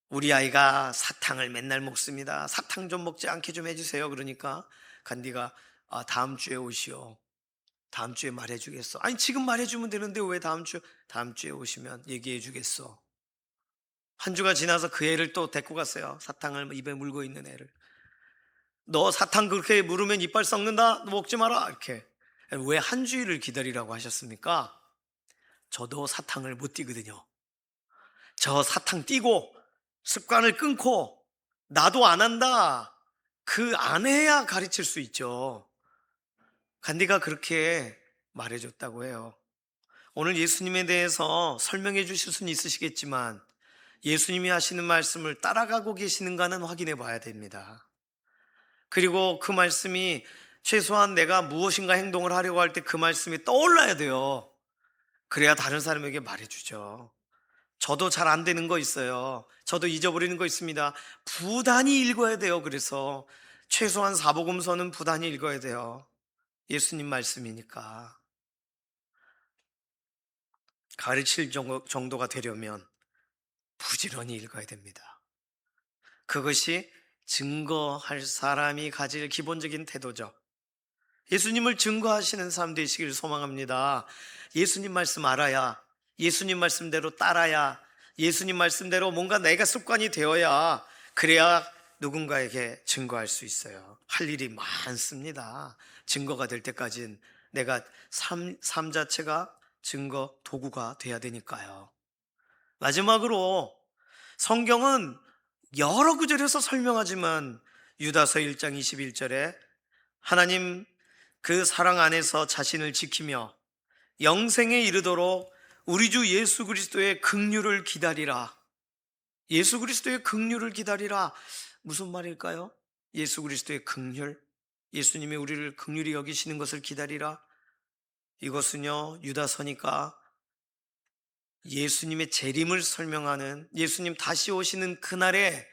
우리 아이가 사탕을 맨날 먹습니다. 사탕 좀 먹지 않게 좀 해주세요. 그러니까 간디가 다음 주에 오시오. 다음 주에 말해주겠어. 아니 지금 말해주면 되는데 왜 다음 주에 오시면 얘기해주겠어. 한 주가 지나서 그 애를 또 데리고 갔어요. 사탕을 입에 물고 있는 애를. 너 사탕 그렇게 물으면 이빨 썩는다? 너 먹지 마라. 이렇게. 왜 한 주일을 기다리라고 하셨습니까? 저도 사탕을 못 띄거든요. 저 사탕 띄고 습관을 끊고 나도 안 한다, 그 안 해야 가르칠 수 있죠. 간디가 그렇게 말해줬다고 해요. 오늘 예수님에 대해서 설명해 주실 수는 있으시겠지만 예수님이 하시는 말씀을 따라가고 계시는가는 확인해 봐야 됩니다. 그리고 그 말씀이 최소한 내가 무엇인가 행동을 하려고 할 때 그 말씀이 떠올라야 돼요. 그래야 다른 사람에게 말해주죠. 저도 잘 안 되는 거 있어요. 저도 잊어버리는 거 있습니다. 부단히 읽어야 돼요. 그래서 최소한 사복음서는 부단히 읽어야 돼요. 예수님 말씀이니까. 가르칠 정도가 되려면 부지런히 읽어야 됩니다. 그것이 증거할 사람이 가질 기본적인 태도죠. 예수님을 증거하시는 사람 되시길 소망합니다. 예수님 말씀 알아야, 예수님 말씀대로 따라야, 예수님 말씀대로 뭔가 내가 습관이 되어야, 그래야 누군가에게 증거할 수 있어요. 할 일이 많습니다. 증거가 될 때까지는 내가 삶 자체가 증거 도구가 돼야 되니까요. 마지막으로 성경은 여러 구절에서 설명하지만 유다서 1장 21절에 하나님 그 사랑 안에서 자신을 지키며 영생에 이르도록 우리 주 예수 그리스도의 긍휼을 기다리라. 예수 그리스도의 긍휼을 기다리라. 무슨 말일까요? 예수 그리스도의 긍휼, 예수님이 우리를 긍휼히 여기시는 것을 기다리라. 이것은요, 유다서니까 예수님의 재림을 설명하는, 예수님 다시 오시는 그날에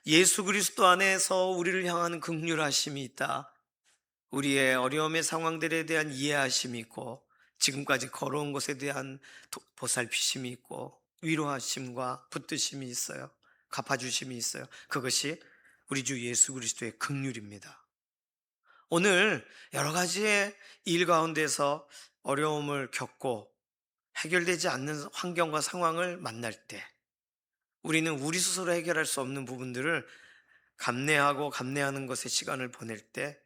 예수 그리스도 안에서 우리를 향하는 긍휼하심이 있다, 우리의 어려움의 상황들에 대한 이해하심이 있고 지금까지 걸어온 것에 대한 보살피심이 있고 위로하심과 붙드심이 있어요. 갚아주심이 있어요. 그것이 우리 주 예수 그리스도의 긍휼입니다. 오늘 여러 가지의 일 가운데서 어려움을 겪고 해결되지 않는 환경과 상황을 만날 때 우리는 우리 스스로 해결할 수 없는 부분들을 감내하고 감내하는 것에 시간을 보낼 때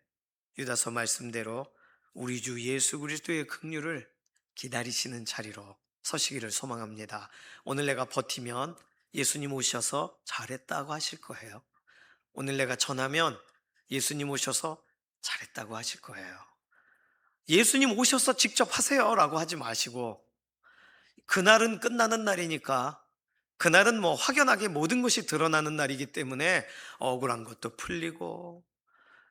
유다서 말씀대로 우리 주 예수 그리스도의 긍휼을 기다리시는 자리로 서시기를 소망합니다. 오늘 내가 버티면 예수님 오셔서 잘했다고 하실 거예요. 오늘 내가 전하면 예수님 오셔서 잘했다고 하실 거예요. 예수님 오셔서 직접 하세요 라고 하지 마시고, 그날은 끝나는 날이니까, 그날은 확연하게 모든 것이 드러나는 날이기 때문에 억울한 것도 풀리고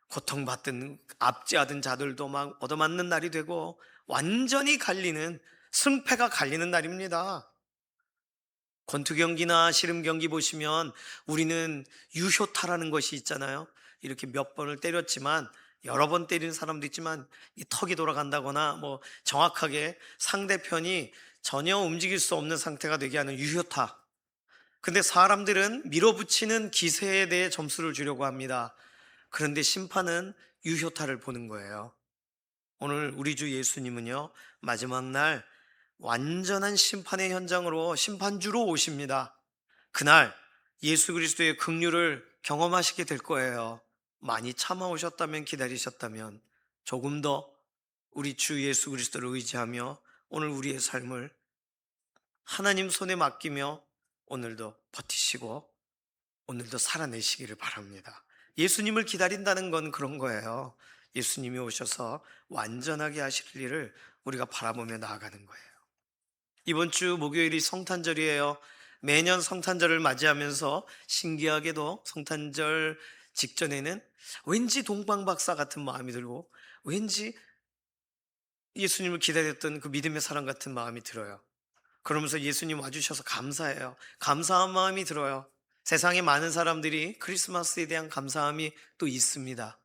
고통받던 압제하던 자들도 막 얻어맞는 날이 되고 완전히 갈리는, 승패가 갈리는 날입니다. 권투 경기나 씨름 경기 보시면 우리는 유효타라는 것이 있잖아요. 이렇게 몇 번을 때렸지만 여러 번 때리는 사람도 있지만 이 턱이 돌아간다거나 정확하게 상대편이 전혀 움직일 수 없는 상태가 되게 하는 유효타. 근데 사람들은 밀어붙이는 기세에 대해 점수를 주려고 합니다. 그런데 심판은 유효타를 보는 거예요. 오늘 우리 주 예수님은요, 마지막 날 완전한 심판의 현장으로 심판주로 오십니다. 그날 예수 그리스도의 긍휼을 경험하시게 될 거예요. 많이 참아오셨다면, 기다리셨다면 조금 더 우리 주 예수 그리스도를 의지하며 오늘 우리의 삶을 하나님 손에 맡기며 오늘도 버티시고 오늘도 살아내시기를 바랍니다. 예수님을 기다린다는 건 그런 거예요. 예수님이 오셔서 완전하게 하실 일을 우리가 바라보며 나아가는 거예요. 이번 주 목요일이 성탄절이에요. 매년 성탄절을 맞이하면서 신기하게도 성탄절 직전에는 왠지 동방박사 같은 마음이 들고 왠지 예수님을 기다렸던 그 믿음의 사람 같은 마음이 들어요. 그러면서 예수님 와주셔서 감사해요. 감사한 마음이 들어요. 세상에 많은 사람들이 크리스마스에 대한 감사함이 또 있습니다.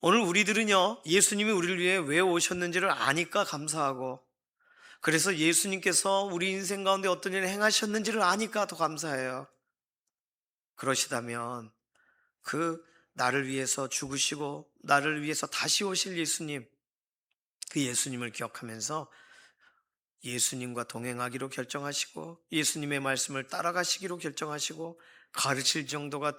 오늘 우리들은요, 예수님이 우리를 위해 왜 오셨는지를 아니까 감사하고, 그래서 예수님께서 우리 인생 가운데 어떤 일을 행하셨는지를 아니까 더 감사해요. 그러시다면 그 나를 위해서 죽으시고 나를 위해서 다시 오실 예수님, 그 예수님을 기억하면서 예수님과 동행하기로 결정하시고 예수님의 말씀을 따라가시기로 결정하시고 가르칠 정도가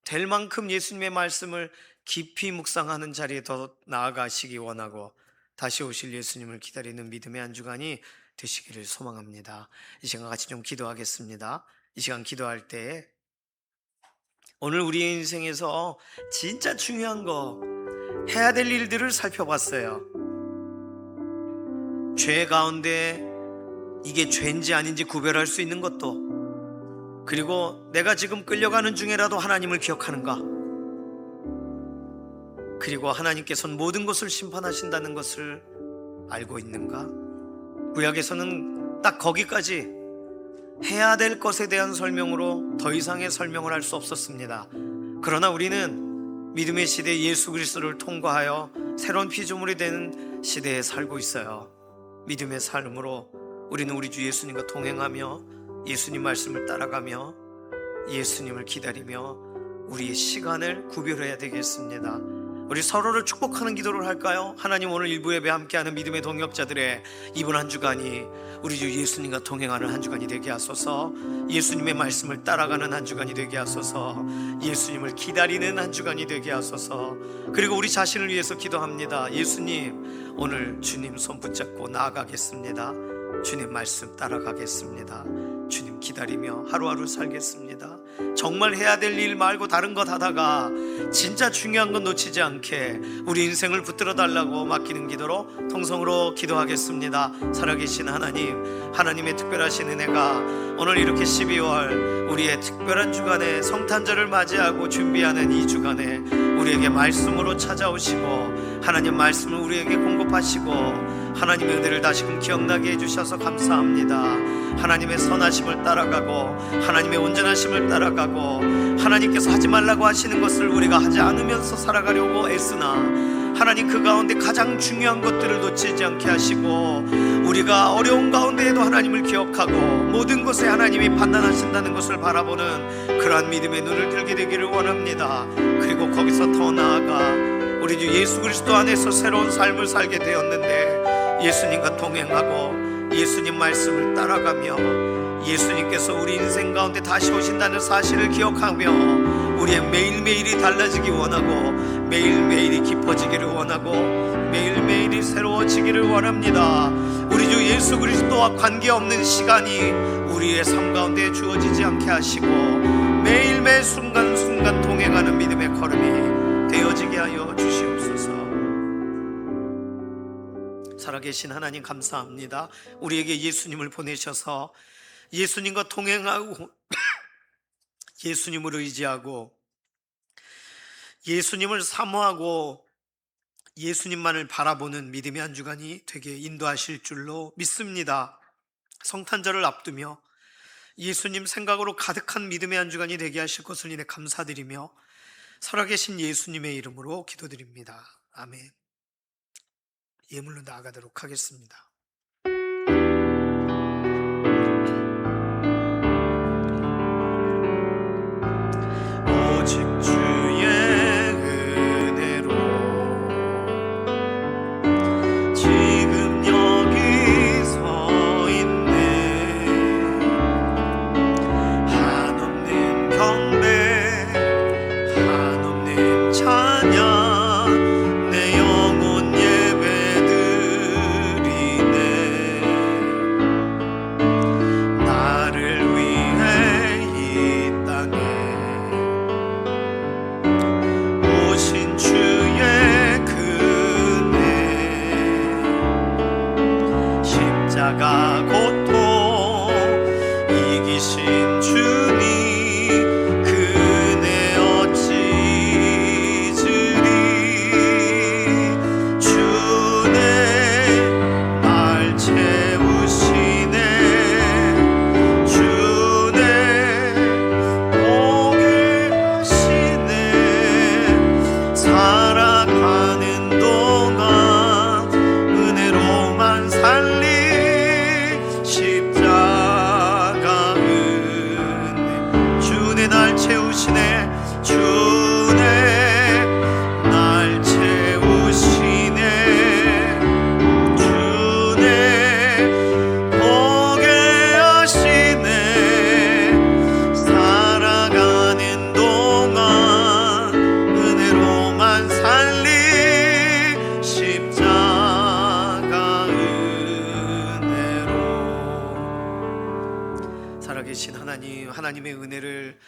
될 만큼 예수님의 말씀을 깊이 묵상하는 자리에 더 나아가시기 원하고 다시 오실 예수님을 기다리는 믿음의 한 주간이 되시기를 소망합니다. 이 시간 같이 좀 기도하겠습니다. 이 시간 기도할 때 오늘 우리의 인생에서 진짜 중요한 거 해야 될 일들을 살펴봤어요. 죄 가운데 이게 죄인지 아닌지 구별할 수 있는 것도, 그리고 내가 지금 끌려가는 중에라도 하나님을 기억하는가, 그리고 하나님께서는 모든 것을 심판하신다는 것을 알고 있는가. 구약에서는 딱 거기까지 해야 될 것에 대한 설명으로 더 이상의 설명을 할 수 없었습니다. 그러나 우리는 믿음의 시대 예수 그리스도를 통과하여 새로운 피조물이 되는 시대에 살고 있어요. 믿음의 삶으로 우리는 우리 주 예수님과 동행하며 예수님 말씀을 따라가며 예수님을 기다리며 우리의 시간을 구별해야 되겠습니다. 우리 서로를 축복하는 기도를 할까요? 하나님, 오늘 일부 예배 함께하는 믿음의 동역자들의 이번 한 주간이 우리 주 예수님과 동행하는 한 주간이 되게 하소서. 예수님의 말씀을 따라가는 한 주간이 되게 하소서. 예수님을 기다리는 한 주간이 되게 하소서. 그리고 우리 자신을 위해서 기도합니다. 예수님, 오늘 주님 손 붙잡고 나아가겠습니다. 주님 말씀 따라가겠습니다. 주님 기다리며 하루하루 살겠습니다. 정말 해야 될 일 말고 다른 것 하다가 진짜 중요한 건 놓치지 않게 우리 인생을 붙들어 달라고 맡기는 기도로 통성으로 기도하겠습니다. 살아계신 하나님, 하나님의 특별하신 은혜가 오늘 이렇게 12월 우리의 특별한 주간에 성탄절을 맞이하고 준비하는 이 주간에 우리에게 말씀으로 찾아오시고 하나님 말씀을 우리에게 공급하시고 하나님의 은혜를 다시금 기억나게 해주셔서 감사합니다. 하나님의 선하심을 따라가고 하나님의 온전하심을 따라가고 하나님께서 하지 말라고 하시는 것을 우리가 하지 않으면서 살아가려고 애쓰나 하나님 그 가운데 가장 중요한 것들을 놓치지 않게 하시고 우리가 어려운 가운데에도 하나님을 기억하고 모든 것에 하나님이 판단하신다는 것을 바라보는 그러한 믿음의 눈을 들게 되기를 원합니다. 그리고 거기서 더 나아가 우리 주 예수 그리스도 안에서 새로운 삶을 살게 되었는데 예수님과 동행하고 예수님 말씀을 따라가며 예수님께서 우리 인생 가운데 다시 오신다는 사실을 기억하며 우리의 매일매일이 달라지기 원하고 매일매일이 깊어지기를 원하고 매일매일이 새로워지기를 원합니다. 우리 주 예수 그리스도와 관계없는 시간이 우리의 삶 가운데 주어지지 않게 하시고 매일매일 순간순간 동행하는 믿음의 걸음이 되어지게 하여 주시옵소서. 살아계신 하나님 감사합니다. 우리에게 예수님을 보내셔서 예수님과 동행하고 예수님을 의지하고 예수님을 사모하고 예수님만을 바라보는 믿음의 한 주간이 되게 인도하실 줄로 믿습니다. 성탄절을 앞두며 예수님 생각으로 가득한 믿음의 한 주간이 되게 하실 것을 인해 감사드리며 살아계신 예수님의 이름으로 기도드립니다. 아멘. 예물로 나아가도록 하겠습니다. 살아가는 동안 은혜로만 살리 십자가 은혜 주내 날 채우시네 주내 날 채우시네 주내 보게 하시네 살아가는 동안 은혜로만 살리 십자가 은혜로 살아계신 하나님 하나님의 은혜를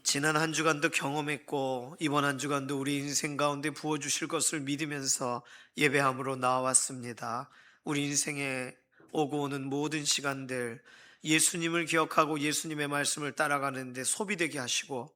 지난 한 주간도 경험했고 이번 한 주간도 우리 인생 가운데 부어주실 것을 믿으면서 예배함으로 나왔습니다. 우리 인생에 오고 오는 모든 시간들 예수님을 기억하고 예수님의 말씀을 따라가는데 소비되게 하시고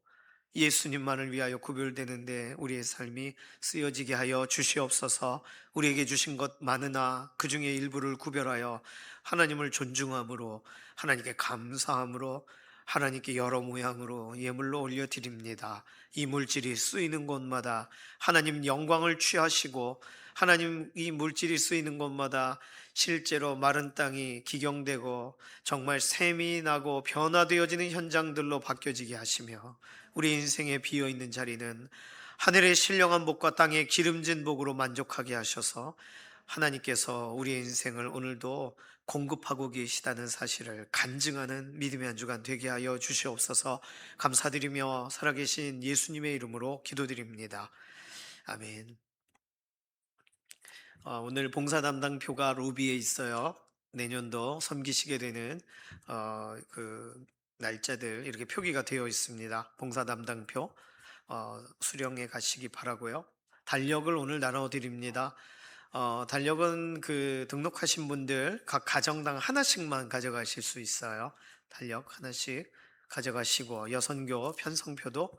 예수님만을 위하여 구별되는데 우리의 삶이 쓰여지게 하여 주시옵소서. 우리에게 주신 것 많으나 그 중에 일부를 구별하여 하나님을 존중함으로 하나님께 감사함으로 하나님께 여러 모양으로 예물로 올려드립니다. 이 물질이 쓰이는 곳마다 하나님 영광을 취하시고 하나님 이 물질이 쓰이는 곳마다 실제로 마른 땅이 기경되고 정말 샘이 나고 변화되어지는 현장들로 바뀌어지게 하시며 우리 인생에 비어있는 자리는 하늘의 신령한 복과 땅의 기름진 복으로 만족하게 하셔서 하나님께서 우리의 인생을 오늘도 공급하고 계시다는 사실을 간증하는 믿음의 한 주간 되게 하여 주시옵소서. 감사드리며 살아계신 예수님의 이름으로 기도드립니다. 아멘. 오늘 봉사 담당표가 로비에 있어요. 내년도 섬기시게 되는 그 날짜들 이렇게 표기가 되어 있습니다. 봉사 담당표 수령해 가시기 바라고요. 달력을 오늘 나눠 드립니다. 달력은 그 등록하신 분들 각 가정당 하나씩만 가져가실 수 있어요. 달력 하나씩 가져가시고 여선교 편성표도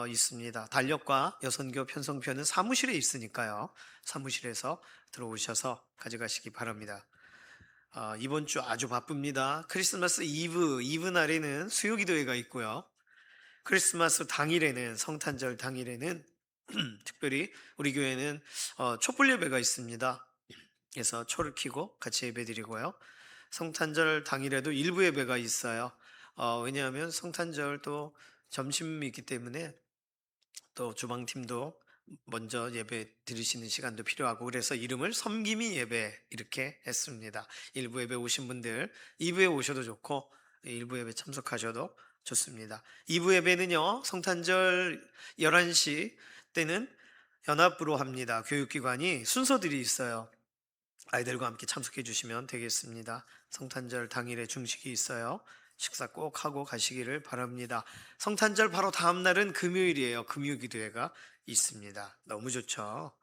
있습니다. 달력과 여선교 편성표는 사무실에 있으니까요. 사무실에서 들어오셔서 가져가시기 바랍니다. 이번 주 아주 바쁩니다. 크리스마스 이브 날에는 수요기도회가 있고요. 크리스마스 당일에는 성탄절 당일에는 특별히 우리 교회는 촛불 예배가 있습니다. 그래서 초를 켜고 같이 예배드리고요. 성탄절 당일에도 일부 예배가 있어요. 왜냐하면 성탄절 또 점심이 있기 때문에 또 주방팀도 먼저 예배 드리시는 시간도 필요하고 그래서 이름을 섬김이 예배 이렇게 했습니다. 일부 예배 오신 분들 2부에 오셔도 좋고 일부 예배 참석하셔도 좋습니다. 2부 예배는요 성탄절 11시 때는 연합부로 합니다. 교육기관이 순서들이 있어요. 아이들과 함께 참석해 주시면 되겠습니다. 성탄절 당일에 중식이 있어요. 식사 꼭 하고 가시기를 바랍니다. 성탄절 바로 다음 날은 금요일이에요. 금요기도회가 있습니다. 너무 좋죠.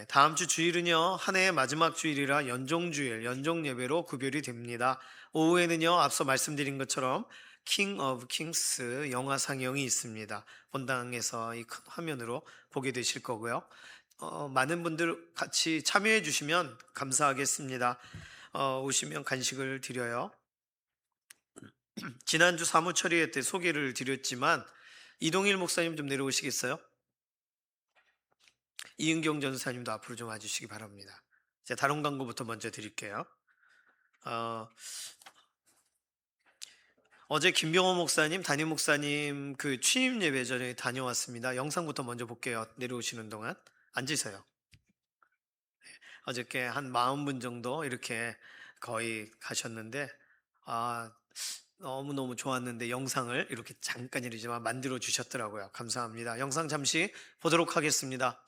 다음 주 주일은요 한 해의 마지막 주일이라 연종주일, 연종예배로 구별이 됩니다. 오후에는요 앞서 말씀드린 것처럼 킹 오브 킹스 영화 상영이 있습니다. 본당에서 이 큰 화면으로 보게 되실 거고요. 많은 분들 같이 참여해 주시면 감사하겠습니다. 오시면 간식을 드려요. 지난주 사무처리회 때 소개를 드렸지만 이동일 목사님 좀 내려오시겠어요? 이은경 전사님도 앞으로 좀 와주시기 바랍니다. 제가 다른 광고부터 먼저 드릴게요. 어제 김병호 목사님, 담임 목사님 그 취임 예배 전에 다녀왔습니다. 영상부터 먼저 볼게요. 내려오시는 동안 앉으세요. 어저께 한 40분 정도 이렇게 거의 가셨는데 너무너무 좋았는데 영상을 이렇게 잠깐이지만 만들어 주셨더라고요. 감사합니다. 영상 잠시 보도록 하겠습니다.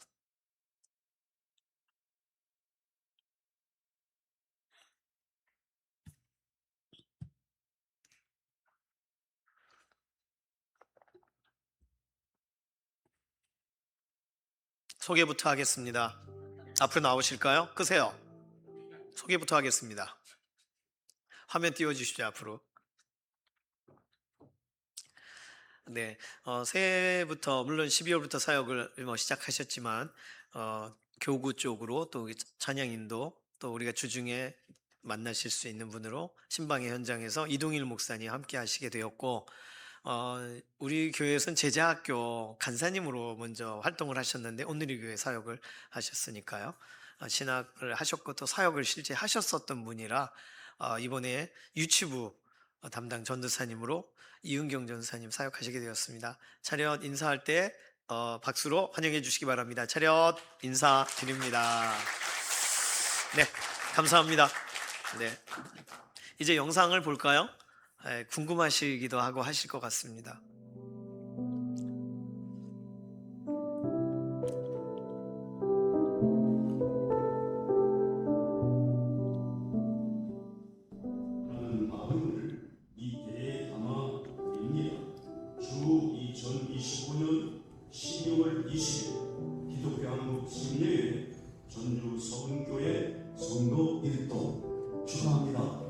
소개부터 하겠습니다. 앞으로 나오실까요? 끄세요. 소개부터 하겠습니다. 화면 띄워주시죠. 앞으로. 네, 새해부터 물론 12월부터 사역을 시작하셨지만 교구 쪽으로 또 찬양인도 또 우리가 주중에 만나실 수 있는 분으로 신방의 현장에서 이동일 목사님 함께 하시게 되었고 우리 교회에서는 제자학교 간사님으로 먼저 활동을 하셨는데 오늘의 교회 사역을 하셨으니까요. 신학을 하셨고 또 사역을 실제 하셨었던 분이라 이번에 유치부 담당 전도사님으로 이은경 전도사님 사역하시게 되었습니다. 차렷 인사할 때 박수로 환영해 주시기 바랍니다. 차렷 인사드립니다. 네, 감사합니다. 네, 이제 영상을 볼까요? 궁금하시기도 하고 하실 것 같습니다. 하는 마음을 이 배에 담아 드립니다. 주 2025년 12월 20일 기독교 한국 침례회 전주 서은교회 성도 1동 축하합니다.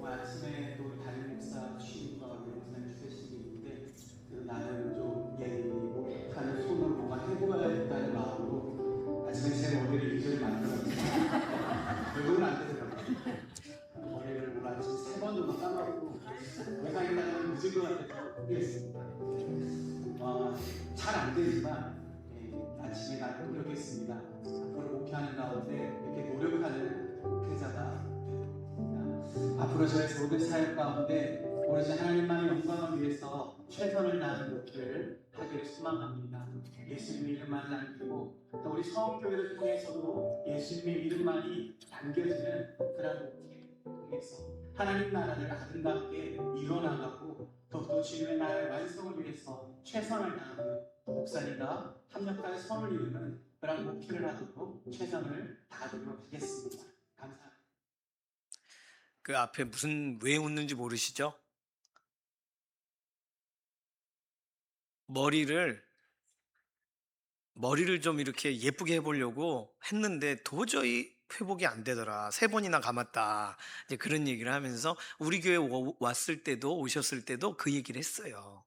아침에 또 다른 목사 취임과 목사님 주례식이 있는데 나는 좀 못하는 손으로 뭔가 해보야겠다는 마음으로 아침에 제 머리를 이전에 만들었지만 결국은 안 되더라고요. 머리를 오늘 아침 3번 정도 감았고 영상이라면 늦은 것 같아서 포기했습니다. 잘 안 되지만 아침에 나를 노력했습니다. 앞으로 목회하는 가운데 이렇게 노력하는 목회자가 앞으로 저의 모든 사역 가운데 오로지 하나님만의 영광을 위해서 최선을 다하는 목회를 하기를 소망합니다. 예수님의 이름만 남기고 또 우리 서원교회를 통해서도 예수님의 이름만이 남겨지는 그런 목회를 통해서 하나님 나라를 아름답게 이뤄나가고 더욱더 주님의 나라의 완성을 위해서 최선을 다하는 목사님과 합력하여 선을 이루는 그런 목회를 하도록 최선을 다하도록 하겠습니다. 감사합니다. 그 앞에 왜 웃는지 모르시죠? 머리를 좀 이렇게 예쁘게 해보려고 했는데 도저히 회복이 안 되더라. 3번이나 감았다. 이제 그런 얘기를 하면서 우리 교회 오셨을 때도 그 얘기를 했어요.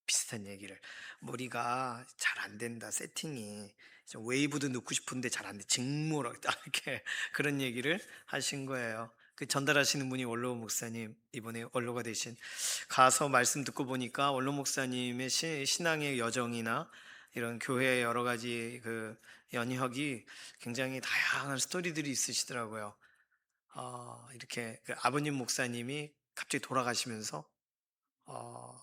비슷한 얘기를. 머리가 잘 안 된다, 세팅이. 좀 웨이브도 넣고 싶은데 잘 안 돼. 직모라, 이렇게 그런 얘기를 하신 거예요. 그 전달하시는 분이 원로 목사님, 이번에 원로가 되신. 가서 말씀 듣고 보니까 원로 목사님의 신앙의 여정이나 이런 교회의 여러 가지 그 연혁이 굉장히 다양한 스토리들이 있으시더라고요. 이렇게 그 아버님 목사님이 갑자기 돌아가시면서, 어,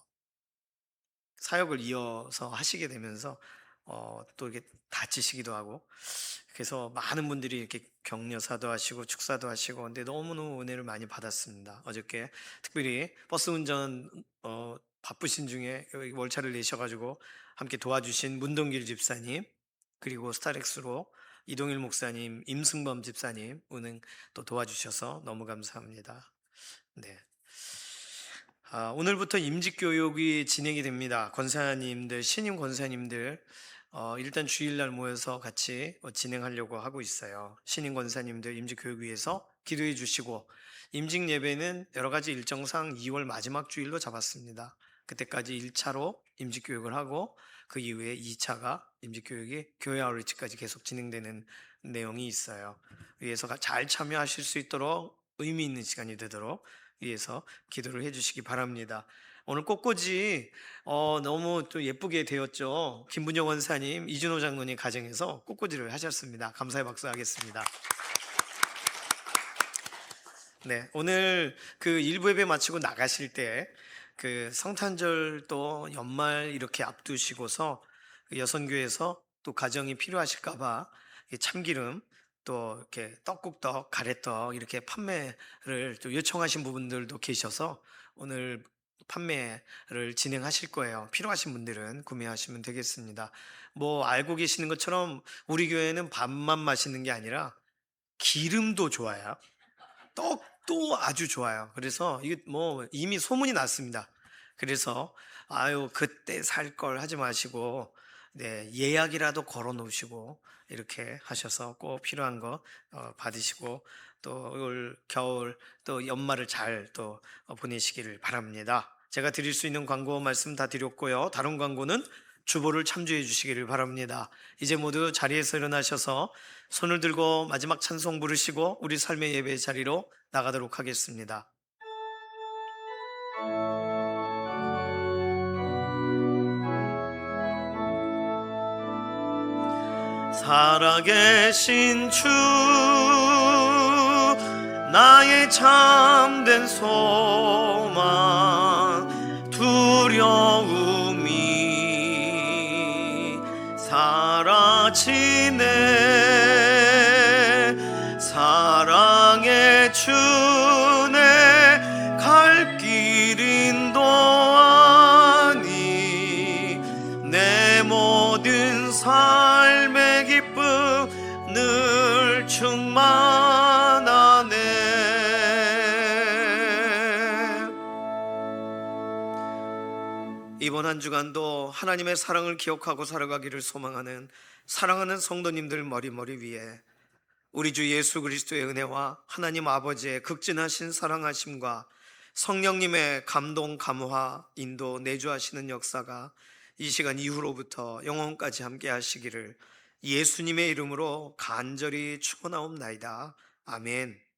사역을 이어서 하시게 되면서 또 이렇게 다치시기도 하고 그래서 많은 분들이 이렇게 격려사도 하시고 축사도 하시고 근데 너무너무 은혜를 많이 받았습니다. 어저께 특별히 버스 운전 바쁘신 중에 월차를 내셔가지고 함께 도와주신 문동길 집사님 그리고 스타렉스로 이동일 목사님, 임승범 집사님 은행 또 도와주셔서 너무 감사합니다. 네. 오늘부터 임직교육이 진행이 됩니다. 권사님들, 신임 권사님들, 일단 주일날 모여서 같이 진행하려고 하고 있어요. 신임 권사님들 임직교육 위해서 기도해 주시고, 임직 예배는 여러 가지 일정상 2월 마지막 주일로 잡았습니다. 그때까지 1차로 임직교육을 하고, 그 이후에 2차가 임직교육이 교회 아우리치까지 계속 진행되는 내용이 있어요. 위해서 잘 참여하실 수 있도록 의미 있는 시간이 되도록 위해서 기도를 해주시기 바랍니다. 오늘 꽃꽂이 너무 또 예쁘게 되었죠. 김분영 원사님, 이준호 장로님 가정에서 꽃꽂이를 하셨습니다. 감사의 박수 하겠습니다. 네, 오늘 그 일부 예배 마치고 나가실 때 그 성탄절 또 연말 이렇게 앞두시고서 그 여선교에서 또 가정이 필요하실까봐 참기름 또 이렇게 떡국떡, 가래떡 이렇게 판매를 또 요청하신 부분들도 계셔서 오늘 판매를 진행하실 거예요. 필요하신 분들은 구매하시면 되겠습니다. 뭐 알고 계시는 것처럼 우리 교회는 밥만 맛있는 게 아니라 기름도 좋아요. 떡도 아주 좋아요. 그래서 이게 뭐 이미 소문이 났습니다. 그래서 그때 살 걸 하지 마시고 네, 예약이라도 걸어 놓으시고 이렇게 하셔서 꼭 필요한 거 받으시고 또 올 겨울 또 연말을 잘 또 보내시기를 바랍니다. 제가 드릴 수 있는 광고 말씀 다 드렸고요. 다른 광고는 주보를 참조해 주시기를 바랍니다. 이제 모두 자리에서 일어나셔서 손을 들고 마지막 찬송 부르시고 우리 삶의 예배 자리로 나가도록 하겠습니다. 살아계신 주 나의 참된 소망 두려움이 사라지네 사랑의 주네 갈 길 인도하니 내 모든 삶의 기쁨 늘 충만하네. 이번 한 주간도 하나님의 사랑을 기억하고 살아가기를 소망하는 사랑하는 성도님들 머리머리 위에 우리 주 예수 그리스도의 은혜와 하나님 아버지의 극진하신 사랑하심과 성령님의 감동, 감화, 인도, 내주하시는 역사가 이 시간 이후로부터 영원까지 함께 하시기를 예수님의 이름으로 간절히 축원하옵나이다. 아멘.